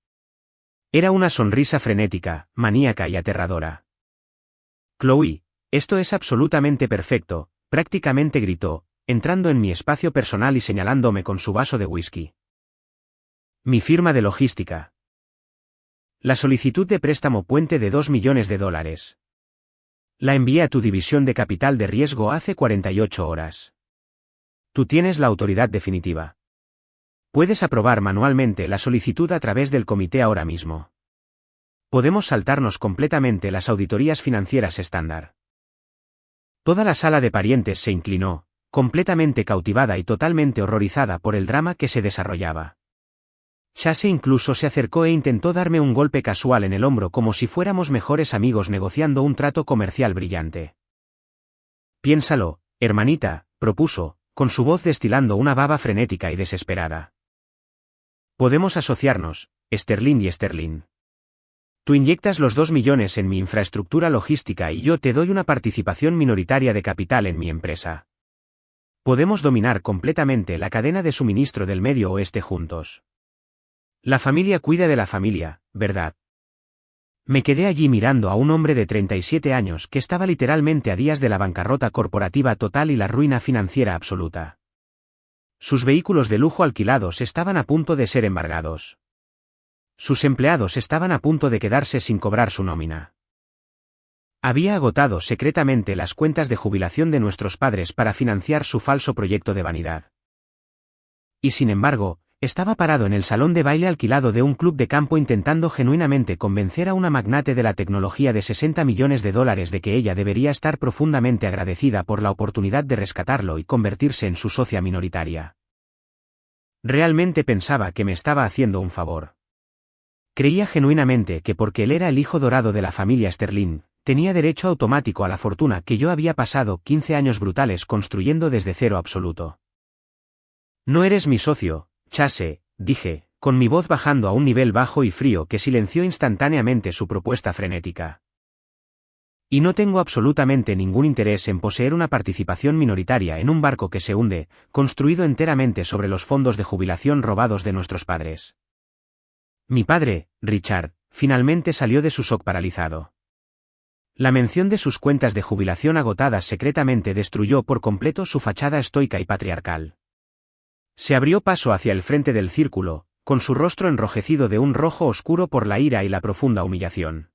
Era una sonrisa frenética, maníaca y aterradora. «Chloe, esto es absolutamente perfecto», prácticamente gritó, entrando en mi espacio personal y señalándome con su vaso de whisky. «Mi firma de logística. La solicitud de préstamo puente de $2 millones. La envié a tu división de capital de riesgo hace 48 horas. Tú tienes la autoridad definitiva. Puedes aprobar manualmente la solicitud a través del comité ahora mismo. Podemos saltarnos completamente las auditorías financieras estándar». Toda la sala de parientes se inclinó, completamente cautivada y totalmente horrorizada por el drama que se desarrollaba. Chase incluso se acercó e intentó darme un golpe casual en el hombro como si fuéramos mejores amigos negociando un trato comercial brillante. «Piénsalo, hermanita», propuso, con su voz destilando una baba frenética y desesperada. «Podemos asociarnos, Sterling y Sterling. Tú inyectas los 2 millones en mi infraestructura logística y yo te doy una participación minoritaria de capital en mi empresa. Podemos dominar completamente la cadena de suministro del Medio Oeste juntos. La familia cuida de la familia, ¿verdad?». Me quedé allí mirando a un hombre de 37 años que estaba literalmente a días de la bancarrota corporativa total y la ruina financiera absoluta. Sus vehículos de lujo alquilados estaban a punto de ser embargados. Sus empleados estaban a punto de quedarse sin cobrar su nómina. Había agotado secretamente las cuentas de jubilación de nuestros padres para financiar su falso proyecto de vanidad. Y sin embargo, estaba parado en el salón de baile alquilado de un club de campo intentando genuinamente convencer a una magnate de la tecnología de $60 millones de que ella debería estar profundamente agradecida por la oportunidad de rescatarlo y convertirse en su socia minoritaria. Realmente pensaba que me estaba haciendo un favor. Creía genuinamente que porque él era el hijo dorado de la familia Sterling, tenía derecho automático a la fortuna que yo había pasado 15 años brutales construyendo desde cero absoluto. «No eres mi socio, Chase», dije, con mi voz bajando a un nivel bajo y frío que silenció instantáneamente su propuesta frenética. Y no tengo absolutamente ningún interés en poseer una participación minoritaria en un barco que se hunde, construido enteramente sobre los fondos de jubilación robados de nuestros padres. Mi padre, Richard, finalmente salió de su shock paralizado. La mención de sus cuentas de jubilación agotadas secretamente destruyó por completo su fachada estoica y patriarcal. Se abrió paso hacia el frente del círculo, con su rostro enrojecido de un rojo oscuro por la ira y la profunda humillación.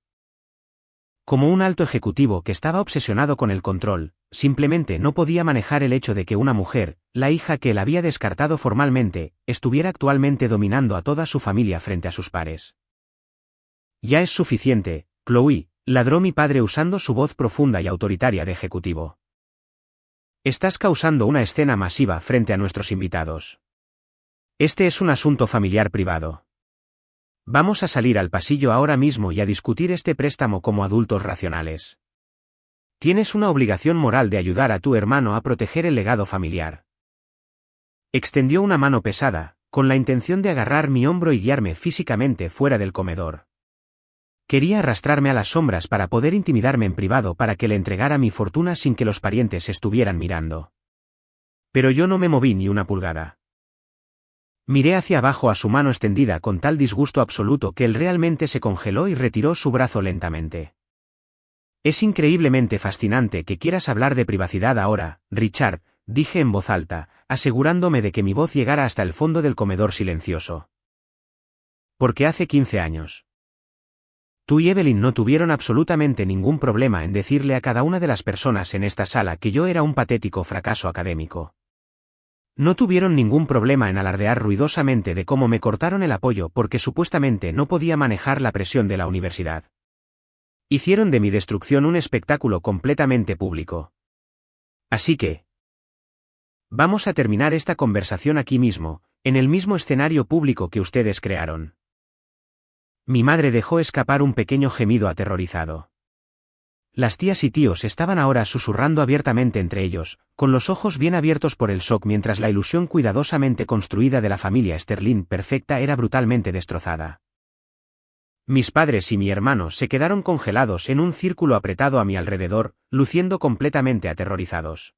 Como un alto ejecutivo que estaba obsesionado con el control, simplemente no podía manejar el hecho de que una mujer, la hija que él había descartado formalmente, estuviera actualmente dominando a toda su familia frente a sus pares. Ya es suficiente, Chloe, ladró mi padre usando su voz profunda y autoritaria de ejecutivo. Estás causando una escena masiva frente a nuestros invitados. Este es un asunto familiar privado. Vamos a salir al pasillo ahora mismo y a discutir este préstamo como adultos racionales. Tienes una obligación moral de ayudar a tu hermano a proteger el legado familiar. Extendió una mano pesada, con la intención de agarrar mi hombro y guiarme físicamente fuera del comedor. Quería arrastrarme a las sombras para poder intimidarme en privado para que le entregara mi fortuna sin que los parientes estuvieran mirando. Pero yo no me moví ni una pulgada. Miré hacia abajo a su mano extendida con tal disgusto absoluto que él realmente se congeló y retiró su brazo lentamente. Es increíblemente fascinante que quieras hablar de privacidad ahora, Richard, dije en voz alta, asegurándome de que mi voz llegara hasta el fondo del comedor silencioso. Porque hace 15 años. Tú y Evelyn no tuvieron absolutamente ningún problema en decirle a cada una de las personas en esta sala que yo era un patético fracaso académico. No tuvieron ningún problema en alardear ruidosamente de cómo me cortaron el apoyo porque supuestamente no podía manejar la presión de la universidad. Hicieron de mi destrucción un espectáculo completamente público. Así que... vamos a terminar esta conversación aquí mismo, en el mismo escenario público que ustedes crearon. Mi madre dejó escapar un pequeño gemido aterrorizado. Las tías y tíos estaban ahora susurrando abiertamente entre ellos, con los ojos bien abiertos por el shock mientras la ilusión cuidadosamente construida de la familia Sterling perfecta era brutalmente destrozada. Mis padres y mi hermano se quedaron congelados en un círculo apretado a mi alrededor, luciendo completamente aterrorizados.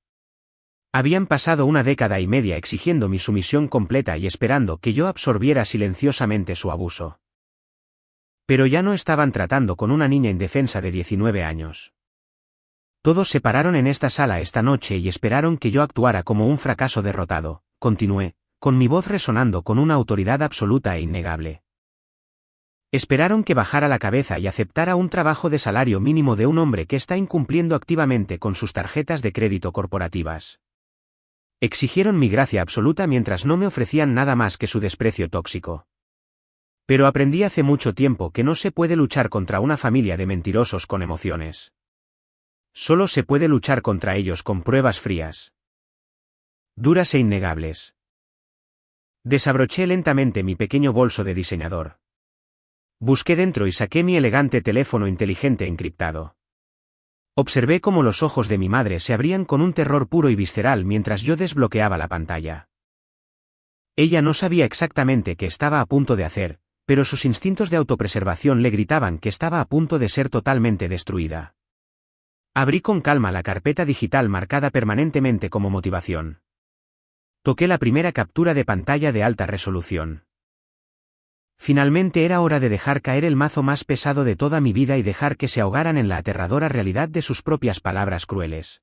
Habían pasado una década y media exigiendo mi sumisión completa y esperando que yo absorbiera silenciosamente su abuso. Pero ya no estaban tratando con una niña indefensa de 19 años. Todos se pararon en esta sala esta noche y esperaron que yo actuara como un fracaso derrotado, continué, con mi voz resonando con una autoridad absoluta e innegable. Esperaron que bajara la cabeza y aceptara un trabajo de salario mínimo de un hombre que está incumpliendo activamente con sus tarjetas de crédito corporativas. Exigieron mi gracia absoluta mientras no me ofrecían nada más que su desprecio tóxico. Pero aprendí hace mucho tiempo que no se puede luchar contra una familia de mentirosos con emociones. Solo se puede luchar contra ellos con pruebas frías. Duras e innegables. Desabroché lentamente mi pequeño bolso de diseñador. Busqué dentro y saqué mi elegante teléfono inteligente encriptado. Observé cómo los ojos de mi madre se abrían con un terror puro y visceral mientras yo desbloqueaba la pantalla. Ella no sabía exactamente qué estaba a punto de hacer, pero sus instintos de autopreservación le gritaban que estaba a punto de ser totalmente destruida. Abrí con calma la carpeta digital marcada permanentemente como motivación. Toqué la primera captura de pantalla de alta resolución. Finalmente era hora de dejar caer el mazo más pesado de toda mi vida y dejar que se ahogaran en la aterradora realidad de sus propias palabras crueles.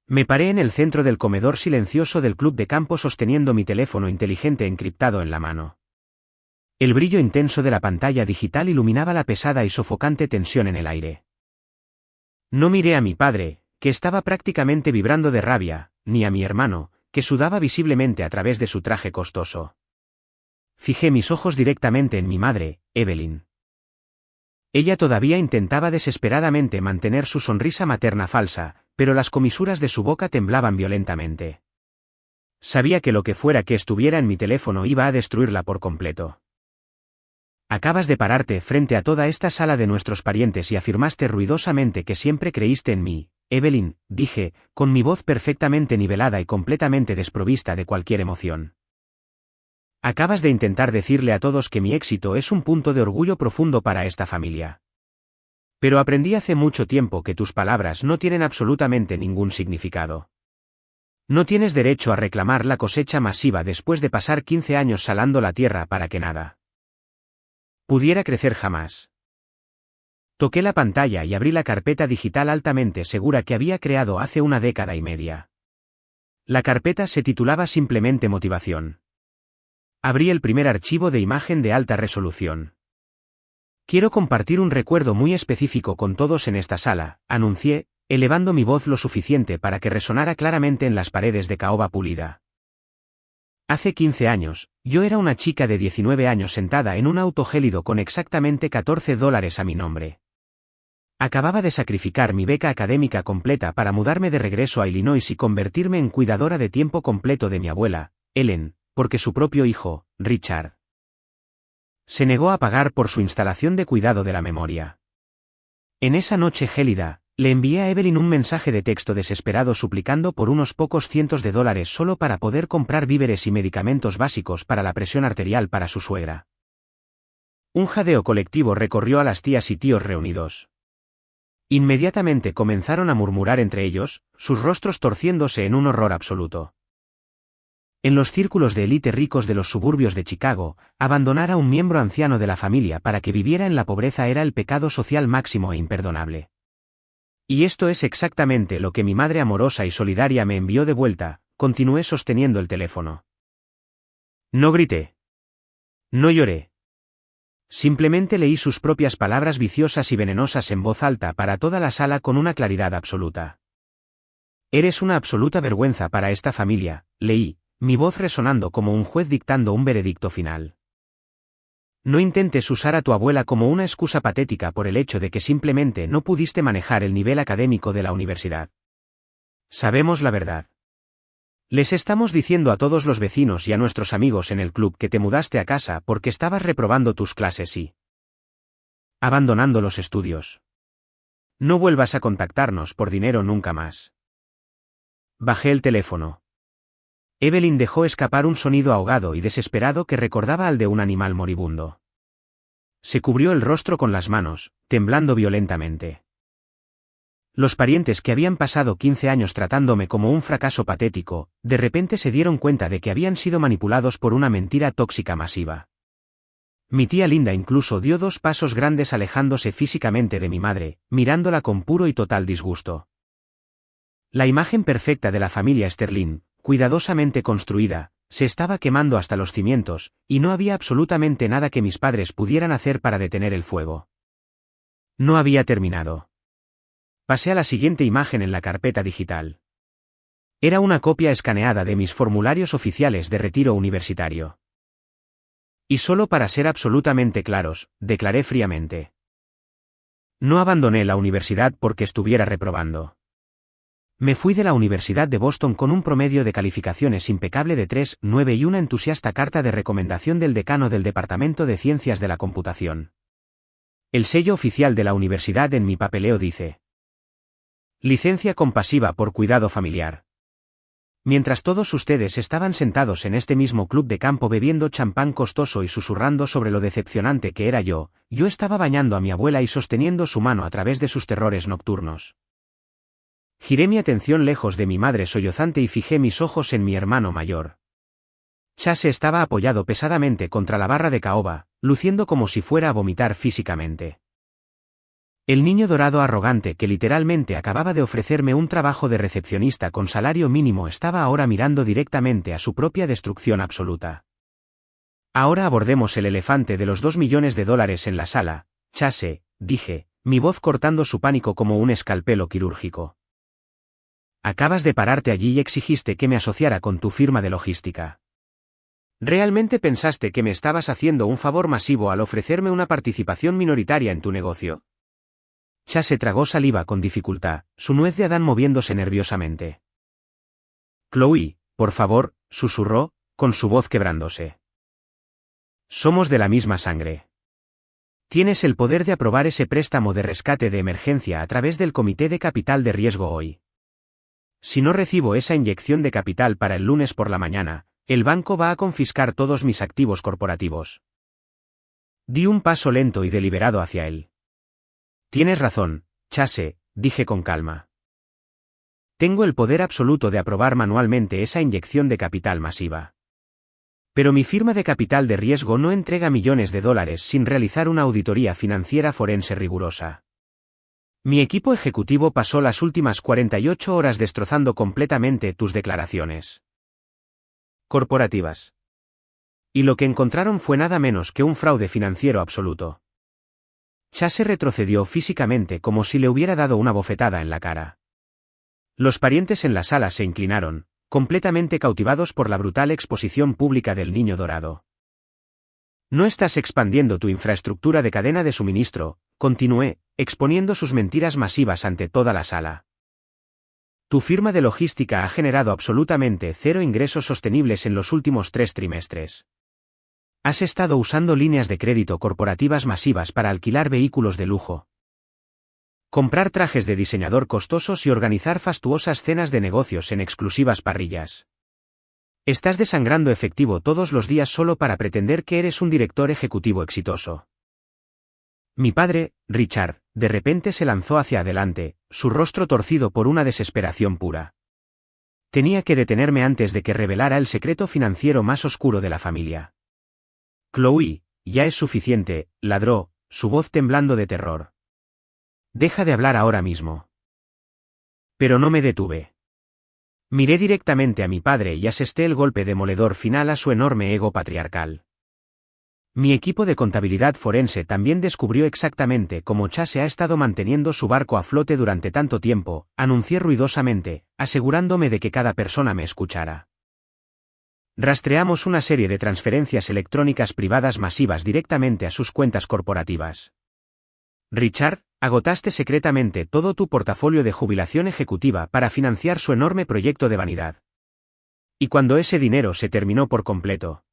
Me paré en el centro del comedor silencioso del club de campo sosteniendo mi teléfono inteligente encriptado en la mano. El brillo intenso de la pantalla digital iluminaba la pesada y sofocante tensión en el aire. No miré a mi padre, que estaba prácticamente vibrando de rabia, ni a mi hermano, que sudaba visiblemente a través de su traje costoso. Fijé mis ojos directamente en mi madre, Evelyn. Ella todavía intentaba desesperadamente mantener su sonrisa materna falsa, pero las comisuras de su boca temblaban violentamente. Sabía que lo que fuera que estuviera en mi teléfono iba a destruirla por completo. Acabas de pararte frente a toda esta sala de nuestros parientes y afirmaste ruidosamente que siempre creíste en mí, Evelyn, dije, con mi voz perfectamente nivelada y completamente desprovista de cualquier emoción. Acabas de intentar decirle a todos que mi éxito es un punto de orgullo profundo para esta familia. Pero aprendí hace mucho tiempo que tus palabras no tienen absolutamente ningún significado. No tienes derecho a reclamar la cosecha masiva después de pasar 15 años salando la tierra para que nada pudiera crecer jamás. Toqué la pantalla y abrí la carpeta digital altamente segura que había creado hace una década y media. La carpeta se titulaba simplemente Motivación. Abrí el primer archivo de imagen de alta resolución. Quiero compartir un recuerdo muy específico con todos en esta sala, anuncié, elevando mi voz lo suficiente para que resonara claramente en las paredes de caoba pulida. Hace 15 años, yo era una chica de 19 años sentada en un auto gélido con exactamente $14 a mi nombre. Acababa de sacrificar mi beca académica completa para mudarme de regreso a Illinois y convertirme en cuidadora de tiempo completo de mi abuela, Ellen, porque su propio hijo, Richard, se negó a pagar por su instalación de cuidado de la memoria. En esa noche gélida, le envié a Evelyn un mensaje de texto desesperado suplicando por unos pocos cientos de dólares solo para poder comprar víveres y medicamentos básicos para la presión arterial para su suegra. Un jadeo colectivo recorrió a las tías y tíos reunidos. Inmediatamente comenzaron a murmurar entre ellos, sus rostros torciéndose en un horror absoluto. En los círculos de élite ricos de los suburbios de Chicago, abandonar a un miembro anciano de la familia para que viviera en la pobreza era el pecado social máximo e imperdonable. Y esto es exactamente lo que mi madre amorosa y solidaria me envió de vuelta, continué sosteniendo el teléfono. No grité. No lloré. Simplemente leí sus propias palabras viciosas y venenosas en voz alta para toda la sala con una claridad absoluta. Eres una absoluta vergüenza para esta familia, leí, mi voz resonando como un juez dictando un veredicto final. No intentes usar a tu abuela como una excusa patética por el hecho de que simplemente no pudiste manejar el nivel académico de la universidad. Sabemos la verdad. Les estamos diciendo a todos los vecinos y a nuestros amigos en el club que te mudaste a casa porque estabas reprobando tus clases y abandonando los estudios. No vuelvas a contactarnos por dinero nunca más. Bajé el teléfono. Evelyn dejó escapar un sonido ahogado y desesperado que recordaba al de un animal moribundo. Se cubrió el rostro con las manos, temblando violentamente. Los parientes que habían pasado 15 años tratándome como un fracaso patético, de repente se dieron cuenta de que habían sido manipulados por una mentira tóxica masiva. Mi tía Linda incluso dio 2 pasos grandes alejándose físicamente de mi madre, mirándola con puro y total disgusto. La imagen perfecta de la familia Sterling, cuidadosamente construida, se estaba quemando hasta los cimientos, y no había absolutamente nada que mis padres pudieran hacer para detener el fuego. No había terminado. Pasé a la siguiente imagen en la carpeta digital. Era una copia escaneada de mis formularios oficiales de retiro universitario. Y solo para ser absolutamente claros, declaré fríamente. No abandoné la universidad porque estuviera reprobando. Me fui de la Universidad de Boston con un promedio de calificaciones impecable de 3.9 y una entusiasta carta de recomendación del decano del Departamento de Ciencias de la Computación. El sello oficial de la universidad en mi papeleo dice: Licencia compasiva por cuidado familiar. Mientras todos ustedes estaban sentados en este mismo club de campo bebiendo champán costoso y susurrando sobre lo decepcionante que era yo estaba bañando a mi abuela y sosteniendo su mano a través de sus terrores nocturnos. Giré mi atención lejos de mi madre sollozante y fijé mis ojos en mi hermano mayor. Chase estaba apoyado pesadamente contra la barra de caoba, luciendo como si fuera a vomitar físicamente. El niño dorado arrogante que literalmente acababa de ofrecerme un trabajo de recepcionista con salario mínimo estaba ahora mirando directamente a su propia destrucción absoluta. Ahora abordemos el elefante de los $2 millones en la sala, Chase, dije, mi voz cortando su pánico como un escalpelo quirúrgico. Acabas de pararte allí y exigiste que me asociara con tu firma de logística. ¿Realmente pensaste que me estabas haciendo un favor masivo al ofrecerme una participación minoritaria en tu negocio? Chase tragó saliva con dificultad, su nuez de Adán moviéndose nerviosamente. Chloe, por favor, susurró, con su voz quebrándose. Somos de la misma sangre. Tienes el poder de aprobar ese préstamo de rescate de emergencia a través del Comité de Capital de Riesgo hoy. Si no recibo esa inyección de capital para el lunes por la mañana, El banco va a confiscar todos mis activos corporativos. Di un paso lento y deliberado hacia él. Tienes razón, Chase, dije con calma. Tengo el poder absoluto de aprobar manualmente esa inyección de capital masiva. Pero mi firma de capital de riesgo no entrega millones de dólares sin realizar una auditoría financiera forense rigurosa. Mi equipo ejecutivo pasó las últimas 48 horas destrozando completamente tus declaraciones corporativas. Y lo que encontraron fue nada menos que un fraude financiero absoluto. Chase retrocedió físicamente como si le hubiera dado una bofetada en la cara. Los parientes en la sala se inclinaron, completamente cautivados por la brutal exposición pública del niño dorado. No estás expandiendo tu infraestructura de cadena de suministro, continué, exponiendo sus mentiras masivas ante toda la sala. Tu firma de logística ha generado absolutamente cero ingresos sostenibles en los últimos 3 trimestres. Has estado usando líneas de crédito corporativas masivas para alquilar vehículos de lujo, comprar trajes de diseñador costosos y organizar fastuosas cenas de negocios en exclusivas parrillas. Estás desangrando efectivo todos los días solo para pretender que eres un director ejecutivo exitoso. Mi padre, Richard, de repente se lanzó hacia adelante, su rostro torcido por una desesperación pura. Tenía que detenerme antes de que revelara el secreto financiero más oscuro de la familia. Chloe, ya es suficiente, ladró, su voz temblando de terror. Deja de hablar ahora mismo. Pero no me detuve. Miré directamente a mi padre y asesté el golpe demoledor final a su enorme ego patriarcal. Mi equipo de contabilidad forense también descubrió exactamente cómo Chase ha estado manteniendo su barco a flote durante tanto tiempo, anuncié ruidosamente, asegurándome de que cada persona me escuchara. Rastreamos una serie de transferencias electrónicas privadas masivas directamente a sus cuentas corporativas. Richard, agotaste secretamente todo tu portafolio de jubilación ejecutiva para financiar su enorme proyecto de vanidad. Y cuando ese dinero se terminó por completo,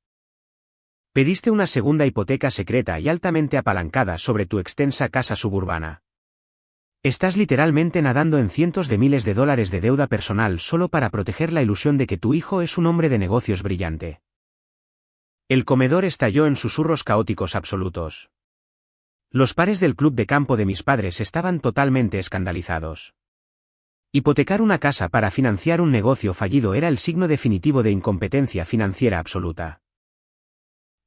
pediste una segunda hipoteca secreta y altamente apalancada sobre tu extensa casa suburbana. Estás literalmente nadando en cientos de miles de dólares de deuda personal solo para proteger la ilusión de que tu hijo es un hombre de negocios brillante. El comedor estalló en susurros caóticos absolutos. Los pares del club de campo de mis padres estaban totalmente escandalizados. Hipotecar una casa para financiar un negocio fallido era el signo definitivo de incompetencia financiera absoluta.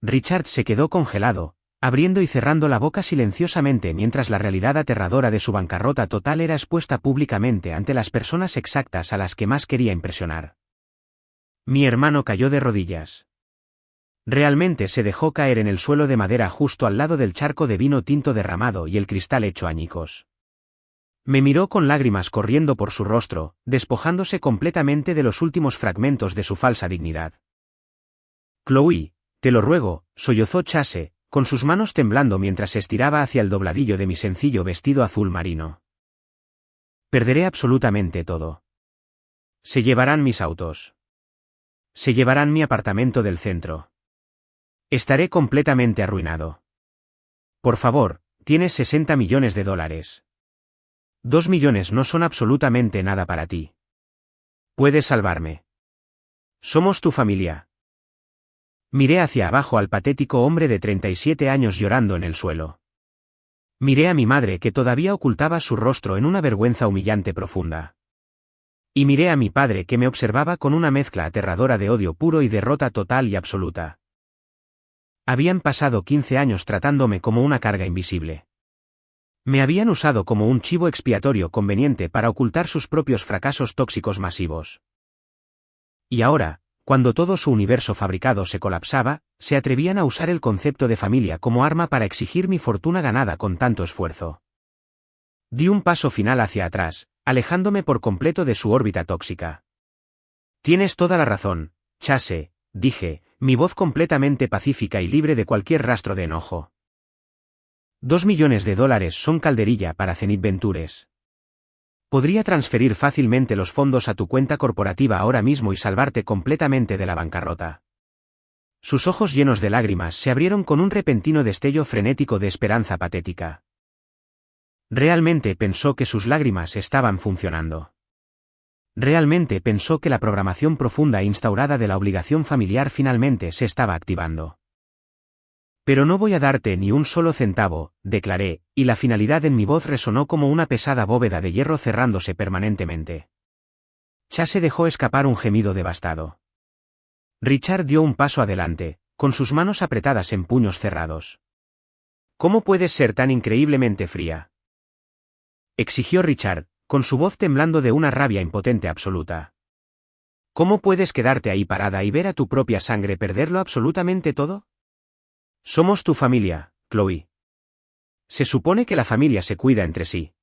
Richard se quedó congelado, abriendo y cerrando la boca silenciosamente mientras la realidad aterradora de su bancarrota total era expuesta públicamente ante las personas exactas a las que más quería impresionar. Mi hermano cayó de rodillas. Realmente se dejó caer en el suelo de madera justo al lado del charco de vino tinto derramado y el cristal hecho añicos. Me miró con lágrimas corriendo por su rostro, despojándose completamente de los últimos fragmentos de su falsa dignidad. Chloe, te lo ruego, sollozó Chase, con sus manos temblando mientras se estiraba hacia el dobladillo de mi sencillo vestido azul marino. Perderé absolutamente todo. Se llevarán mis autos. Se llevarán mi apartamento del centro. Estaré completamente arruinado. Por favor, tienes 60 millones de dólares. 2 millones no son absolutamente nada para ti. Puedes salvarme. Somos tu familia. Miré hacia abajo al patético hombre de 37 años llorando en el suelo. Miré a mi madre que todavía ocultaba su rostro en una vergüenza humillante profunda. Y miré a mi padre que me observaba con una mezcla aterradora de odio puro y derrota total y absoluta. Habían pasado 15 años tratándome como una carga invisible. Me habían usado como un chivo expiatorio conveniente para ocultar sus propios fracasos tóxicos masivos. Y ahora, cuando todo su universo fabricado se colapsaba, se atrevían a usar el concepto de familia como arma para exigir mi fortuna ganada con tanto esfuerzo. Di un paso final hacia atrás, alejándome por completo de su órbita tóxica. Tienes toda la razón, Chase, dije, mi voz completamente pacífica y libre de cualquier rastro de enojo. 2 millones de dólares son calderilla para Zenith Ventures. Podría transferir fácilmente los fondos a tu cuenta corporativa ahora mismo y salvarte completamente de la bancarrota. Sus ojos llenos de lágrimas se abrieron con un repentino destello frenético de esperanza patética. Realmente pensó que sus lágrimas estaban funcionando. Realmente pensó que la programación profunda instaurada de la obligación familiar finalmente se estaba activando. Pero no voy a darte ni un solo centavo, declaré, y la finalidad en mi voz resonó como una pesada bóveda de hierro cerrándose permanentemente. Chase dejó escapar un gemido devastado. Richard dio un paso adelante, con sus manos apretadas en puños cerrados. ¿Cómo puedes ser tan increíblemente fría?, exigió Richard, con su voz temblando de una rabia impotente absoluta. ¿Cómo puedes quedarte ahí parada y ver a tu propia sangre perderlo absolutamente todo? Somos tu familia, Chloe. Se supone que la familia se cuida entre sí.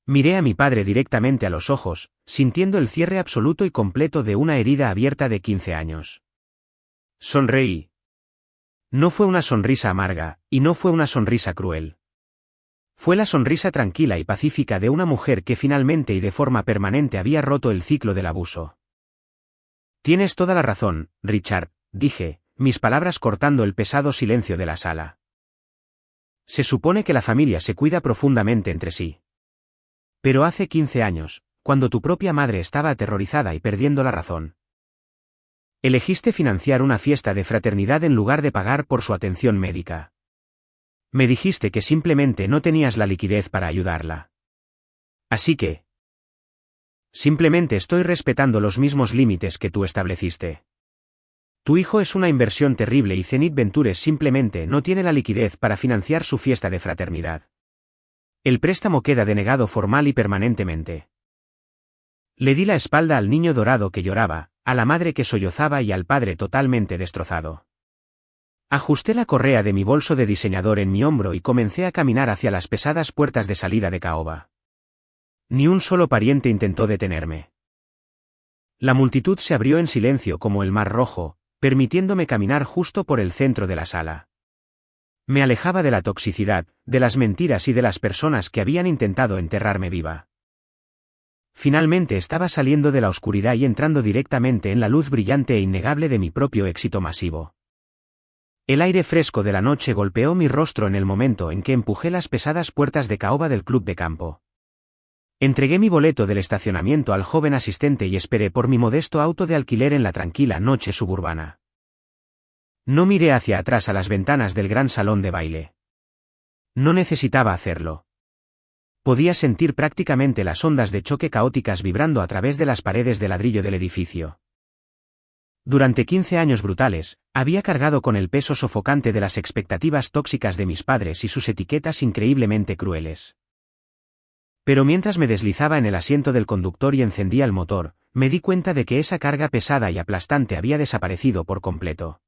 Miré a mi padre directamente a los ojos, sintiendo el cierre absoluto y completo de una herida abierta de 15 años. Sonreí. No fue una sonrisa amarga, y no fue una sonrisa cruel. Fue la sonrisa tranquila y pacífica de una mujer que finalmente y de forma permanente había roto el ciclo del abuso. Tienes toda la razón, Richard, dije, mis palabras cortando el pesado silencio de la sala. Se supone que la familia se cuida profundamente entre sí. Pero hace 15 años, cuando tu propia madre estaba aterrorizada y perdiendo la razón, elegiste financiar una fiesta de fraternidad en lugar de pagar por su atención médica. Me dijiste que simplemente no tenías la liquidez para ayudarla. Así que simplemente estoy respetando los mismos límites que tú estableciste. Tu hijo es una inversión terrible y Zenith Ventures simplemente no tiene la liquidez para financiar su fiesta de fraternidad. El préstamo queda denegado formal y permanentemente. Le di la espalda al niño dorado que lloraba, a la madre que sollozaba y al padre totalmente destrozado. Ajusté la correa de mi bolso de diseñador en mi hombro y comencé a caminar hacia las pesadas puertas de salida de caoba. Ni un solo pariente intentó detenerme. La multitud se abrió en silencio como el mar rojo, permitiéndome caminar justo por el centro de la sala. Me alejaba de la toxicidad, de las mentiras y de las personas que habían intentado enterrarme viva. Finalmente estaba saliendo de la oscuridad y entrando directamente en la luz brillante e innegable de mi propio éxito masivo. El aire fresco de la noche golpeó mi rostro en el momento en que empujé las pesadas puertas de caoba del club de campo. Entregué mi boleto del estacionamiento al joven asistente y esperé por mi modesto auto de alquiler en la tranquila noche suburbana. No miré hacia atrás a las ventanas del gran salón de baile. No necesitaba hacerlo. Podía sentir prácticamente las ondas de choque caóticas vibrando a través de las paredes de ladrillo del edificio. Durante 15 años brutales, había cargado con el peso sofocante de las expectativas tóxicas de mis padres y sus etiquetas increíblemente crueles. Pero mientras me deslizaba en el asiento del conductor y encendía el motor, me di cuenta de que esa carga pesada y aplastante había desaparecido por completo.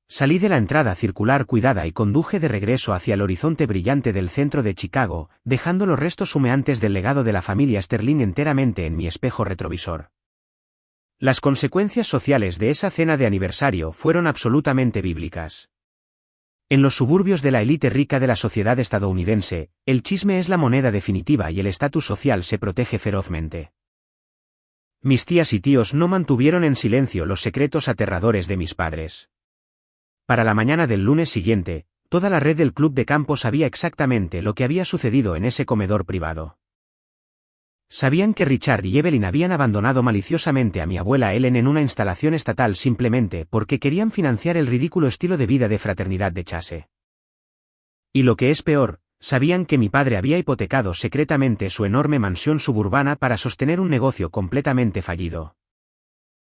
Salí de la entrada circular cuidada y conduje de regreso hacia el horizonte brillante del centro de Chicago, dejando los restos humeantes del legado de la familia Sterling enteramente en mi espejo retrovisor. Las consecuencias sociales de esa cena de aniversario fueron absolutamente bíblicas. En los suburbios de la élite rica de la sociedad estadounidense, el chisme es la moneda definitiva y el estatus social se protege ferozmente. Mis tías y tíos no mantuvieron en silencio los secretos aterradores de mis padres. Para la mañana del lunes siguiente, toda la red del club de campo sabía exactamente lo que había sucedido en ese comedor privado. Sabían que Richard y Evelyn habían abandonado maliciosamente a mi abuela Ellen en una instalación estatal simplemente porque querían financiar el ridículo estilo de vida de fraternidad de Chase. Y lo que es peor, sabían que mi padre había hipotecado secretamente su enorme mansión suburbana para sostener un negocio completamente fallido.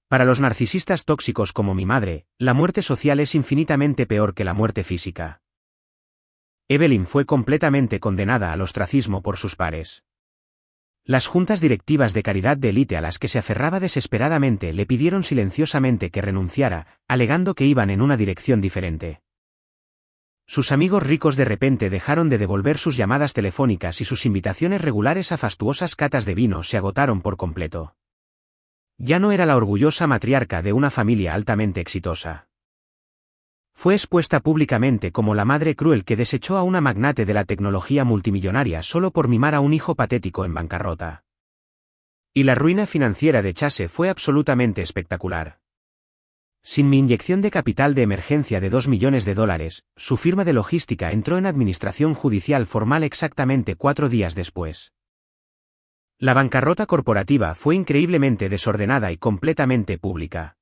Para los narcisistas tóxicos como mi madre, la muerte social es infinitamente peor que la muerte física. Evelyn fue completamente condenada al ostracismo por sus pares. Las juntas directivas de caridad de élite a las que se aferraba desesperadamente le pidieron silenciosamente que renunciara, alegando que iban en una dirección diferente. Sus amigos ricos de repente dejaron de devolver sus llamadas telefónicas y sus invitaciones regulares a fastuosas catas de vino se agotaron por completo. Ya no era la orgullosa matriarca de una familia altamente exitosa. Fue expuesta públicamente como la madre cruel que desechó a una magnate de la tecnología multimillonaria solo por mimar a un hijo patético en bancarrota. Y la ruina financiera de Chase fue absolutamente espectacular. Sin mi inyección de capital de emergencia de $2 millones, su firma de logística entró en administración judicial formal exactamente 4 días después. La bancarrota corporativa fue increíblemente desordenada y completamente pública.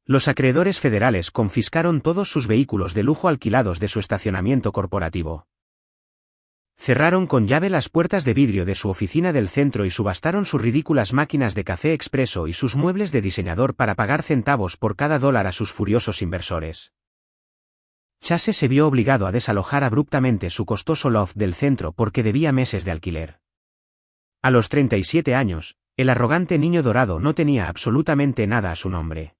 Los acreedores federales confiscaron todos sus vehículos de lujo alquilados de su estacionamiento corporativo. Cerraron con llave las puertas de vidrio de su oficina del centro y subastaron sus ridículas máquinas de café expreso y sus muebles de diseñador para pagar centavos por cada dólar a sus furiosos inversores. Chase se vio obligado a desalojar abruptamente su costoso loft del centro porque debía meses de alquiler. A los 37 años, el arrogante niño dorado no tenía absolutamente nada a su nombre.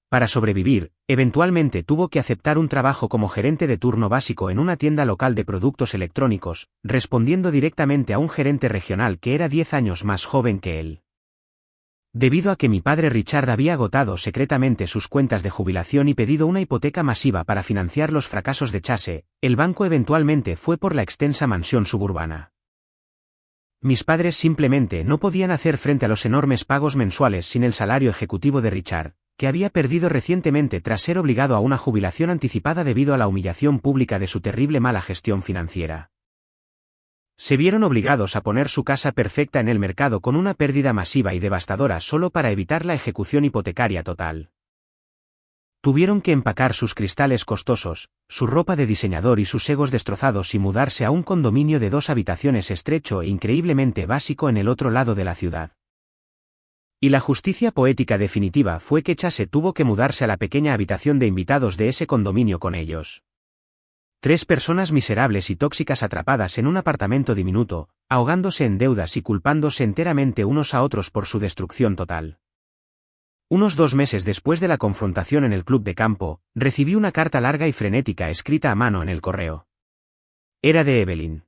Para sobrevivir, eventualmente tuvo que aceptar un trabajo como gerente de turno básico en una tienda local de productos electrónicos, respondiendo directamente a un gerente regional que era 10 años más joven que él. Debido a que mi padre Richard había agotado secretamente sus cuentas de jubilación y pedido una hipoteca masiva para financiar los fracasos de Chase, el banco eventualmente fue por la extensa mansión suburbana. Mis padres simplemente no podían hacer frente a los enormes pagos mensuales sin el salario ejecutivo de Richard, que había perdido recientemente tras ser obligado a una jubilación anticipada debido a la humillación pública de su terrible mala gestión financiera. Se vieron obligados a poner su casa perfecta en el mercado con una pérdida masiva y devastadora solo para evitar la ejecución hipotecaria total. Tuvieron que empacar sus cristales costosos, su ropa de diseñador y sus egos destrozados y mudarse a un condominio de 2 habitaciones estrecho e increíblemente básico en el otro lado de la ciudad. Y la justicia poética definitiva fue que Chase tuvo que mudarse a la pequeña habitación de invitados de ese condominio con ellos. 3 personas miserables y tóxicas atrapadas en un apartamento diminuto, ahogándose en deudas y culpándose enteramente unos a otros por su destrucción total. Unos 2 meses después de la confrontación en el club de campo, recibí una carta larga y frenética escrita a mano en el correo. Era de Evelyn.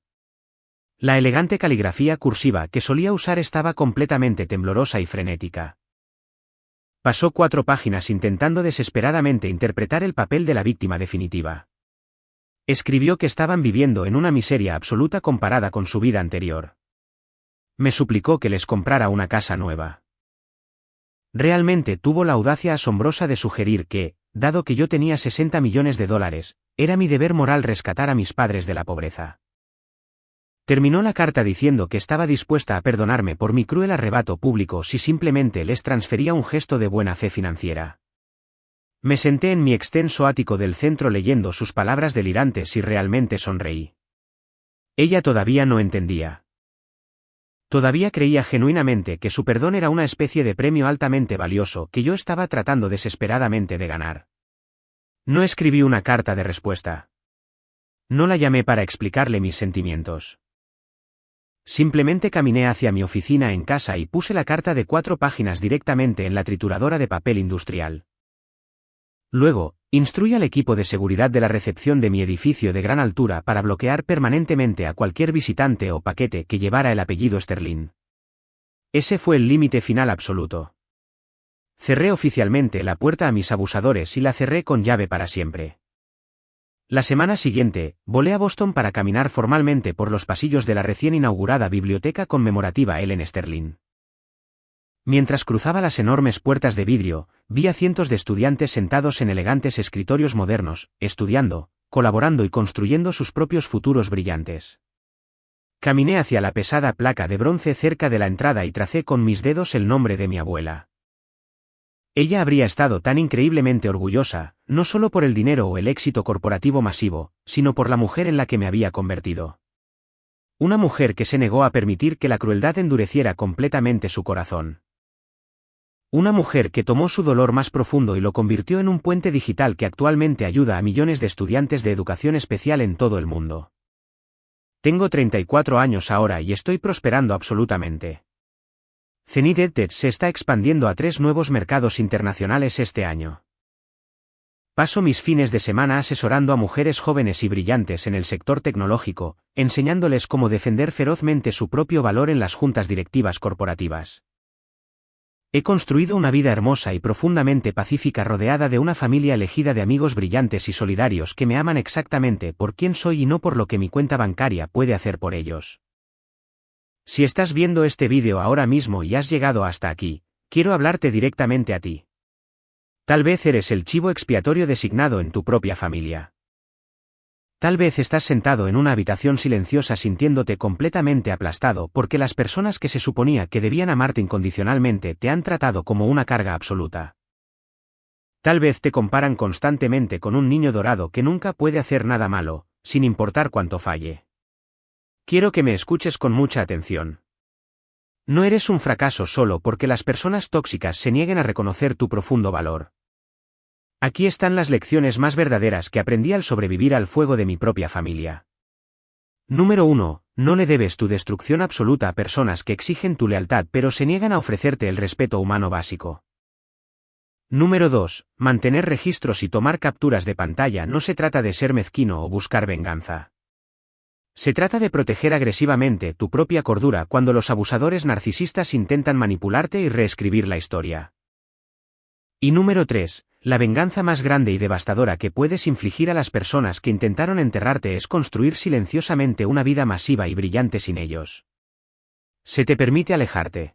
La elegante caligrafía cursiva que solía usar estaba completamente temblorosa y frenética. Pasó 4 páginas intentando desesperadamente interpretar el papel de la víctima definitiva. Escribió que estaban viviendo en una miseria absoluta comparada con su vida anterior. Me suplicó que les comprara una casa nueva. Realmente tuvo la audacia asombrosa de sugerir que, dado que yo tenía $60 millones, era mi deber moral rescatar a mis padres de la pobreza. Terminó la carta diciendo que estaba dispuesta a perdonarme por mi cruel arrebato público si simplemente les transfería un gesto de buena fe financiera. Me senté en mi extenso ático del centro leyendo sus palabras delirantes y realmente sonreí. Ella todavía no entendía. Todavía creía genuinamente que su perdón era una especie de premio altamente valioso que yo estaba tratando desesperadamente de ganar. No escribí una carta de respuesta. No la llamé para explicarle mis sentimientos. Simplemente caminé hacia mi oficina en casa y puse la carta de 4 páginas directamente en la trituradora de papel industrial. Luego, instruí al equipo de seguridad de la recepción de mi edificio de gran altura para bloquear permanentemente a cualquier visitante o paquete que llevara el apellido Sterling. Ese fue el límite final absoluto. Cerré oficialmente la puerta a mis abusadores y la cerré con llave para siempre. La semana siguiente, volé a Boston para caminar formalmente por los pasillos de la recién inaugurada biblioteca conmemorativa Ellen Sterling. Mientras cruzaba las enormes puertas de vidrio, vi a cientos de estudiantes sentados en elegantes escritorios modernos, estudiando, colaborando y construyendo sus propios futuros brillantes. Caminé hacia la pesada placa de bronce cerca de la entrada y tracé con mis dedos el nombre de mi abuela. Ella habría estado tan increíblemente orgullosa, no solo por el dinero o el éxito corporativo masivo, sino por la mujer en la que me había convertido. Una mujer que se negó a permitir que la crueldad endureciera completamente su corazón. Una mujer que tomó su dolor más profundo y lo convirtió en un puente digital que actualmente ayuda a millones de estudiantes de educación especial en todo el mundo. Tengo 34 años ahora y estoy prosperando absolutamente. Zenith EdTech se está expandiendo a 3 nuevos mercados internacionales este año. Paso mis fines de semana asesorando a mujeres jóvenes y brillantes en el sector tecnológico, enseñándoles cómo defender ferozmente su propio valor en las juntas directivas corporativas. He construido una vida hermosa y profundamente pacífica rodeada de una familia elegida de amigos brillantes y solidarios que me aman exactamente por quien soy y no por lo que mi cuenta bancaria puede hacer por ellos. Si estás viendo este vídeo ahora mismo y has llegado hasta aquí, quiero hablarte directamente a ti. Tal vez eres el chivo expiatorio designado en tu propia familia. Tal vez estás sentado en una habitación silenciosa sintiéndote completamente aplastado porque las personas que se suponía que debían amarte incondicionalmente te han tratado como una carga absoluta. Tal vez te comparan constantemente con un niño dorado que nunca puede hacer nada malo, sin importar cuánto falle. Quiero que me escuches con mucha atención. No eres un fracaso solo porque las personas tóxicas se nieguen a reconocer tu profundo valor. Aquí están las lecciones más verdaderas que aprendí al sobrevivir al fuego de mi propia familia. Número 1. No le debes tu destrucción absoluta a personas que exigen tu lealtad pero se niegan a ofrecerte el respeto humano básico. Número 2. Mantener registros y tomar capturas de pantalla no se trata de ser mezquino o buscar venganza. Se trata de proteger agresivamente tu propia cordura cuando los abusadores narcisistas intentan manipularte y reescribir la historia. Y número 3. La venganza más grande y devastadora que puedes infligir a las personas que intentaron enterrarte es construir silenciosamente una vida masiva y brillante sin ellos. Se te permite alejarte.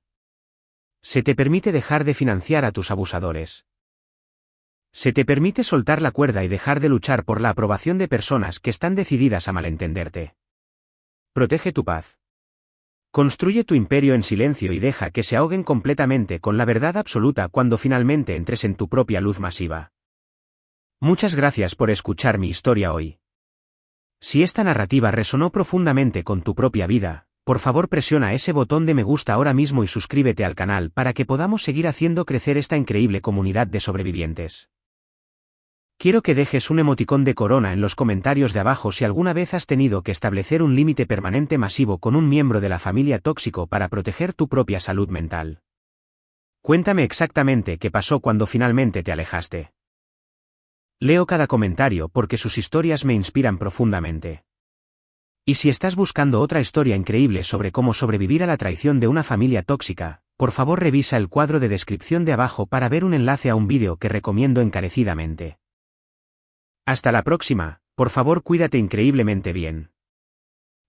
Se te permite dejar de financiar a tus abusadores. Se te permite soltar la cuerda y dejar de luchar por la aprobación de personas que están decididas a malentenderte. Protege tu paz. Construye tu imperio en silencio y deja que se ahoguen completamente con la verdad absoluta cuando finalmente entres en tu propia luz masiva. Muchas gracias por escuchar mi historia hoy. Si esta narrativa resonó profundamente con tu propia vida, por favor presiona ese botón de me gusta ahora mismo y suscríbete al canal para que podamos seguir haciendo crecer esta increíble comunidad de sobrevivientes. Quiero que dejes un emoticón de corona en los comentarios de abajo si alguna vez has tenido que establecer un límite permanente masivo con un miembro de la familia tóxico para proteger tu propia salud mental. Cuéntame exactamente qué pasó cuando finalmente te alejaste. Leo cada comentario porque sus historias me inspiran profundamente. Y si estás buscando otra historia increíble sobre cómo sobrevivir a la traición de una familia tóxica, por favor revisa el cuadro de descripción de abajo para ver un enlace a un vídeo que recomiendo encarecidamente. Hasta la próxima, por favor cuídate increíblemente bien.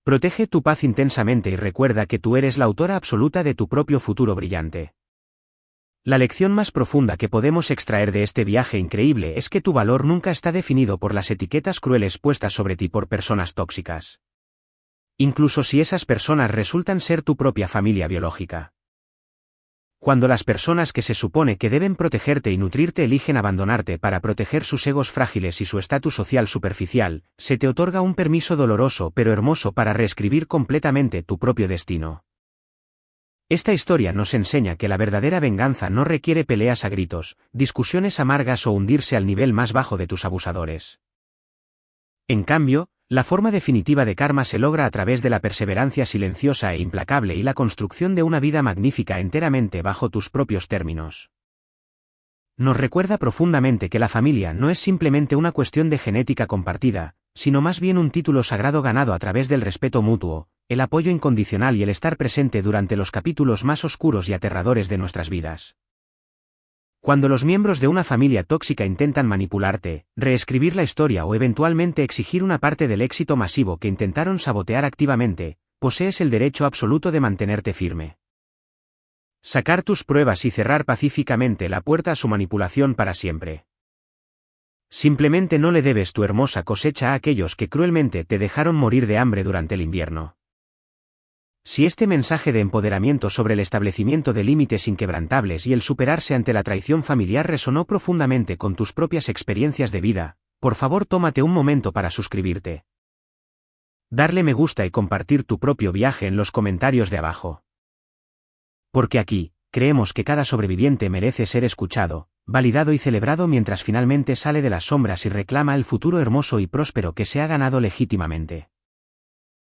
Protege tu paz intensamente y recuerda que tú eres la autora absoluta de tu propio futuro brillante. La lección más profunda que podemos extraer de este viaje increíble es que tu valor nunca está definido por las etiquetas crueles puestas sobre ti por personas tóxicas. Incluso si esas personas resultan ser tu propia familia biológica. Cuando las personas que se supone que deben protegerte y nutrirte eligen abandonarte para proteger sus egos frágiles y su estatus social superficial, se te otorga un permiso doloroso pero hermoso para reescribir completamente tu propio destino. Esta historia nos enseña que la verdadera venganza no requiere peleas a gritos, discusiones amargas o hundirse al nivel más bajo de tus abusadores. En cambio, la forma definitiva de karma se logra a través de la perseverancia silenciosa e implacable y la construcción de una vida magnífica enteramente bajo tus propios términos. Nos recuerda profundamente que la familia no es simplemente una cuestión de genética compartida, sino más bien un título sagrado ganado a través del respeto mutuo, el apoyo incondicional y el estar presente durante los capítulos más oscuros y aterradores de nuestras vidas. Cuando los miembros de una familia tóxica intentan manipularte, reescribir la historia o eventualmente exigir una parte del éxito masivo que intentaron sabotear activamente, posees el derecho absoluto de mantenerte firme. Sacar tus pruebas y cerrar pacíficamente la puerta a su manipulación para siempre. Simplemente no le debes tu hermosa cosecha a aquellos que cruelmente te dejaron morir de hambre durante el invierno. Si este mensaje de empoderamiento sobre el establecimiento de límites inquebrantables y el superarse ante la traición familiar resonó profundamente con tus propias experiencias de vida, por favor tómate un momento para suscribirte. Darle me gusta y compartir tu propio viaje en los comentarios de abajo. Porque aquí, creemos que cada sobreviviente merece ser escuchado, validado y celebrado mientras finalmente sale de las sombras y reclama el futuro hermoso y próspero que se ha ganado legítimamente.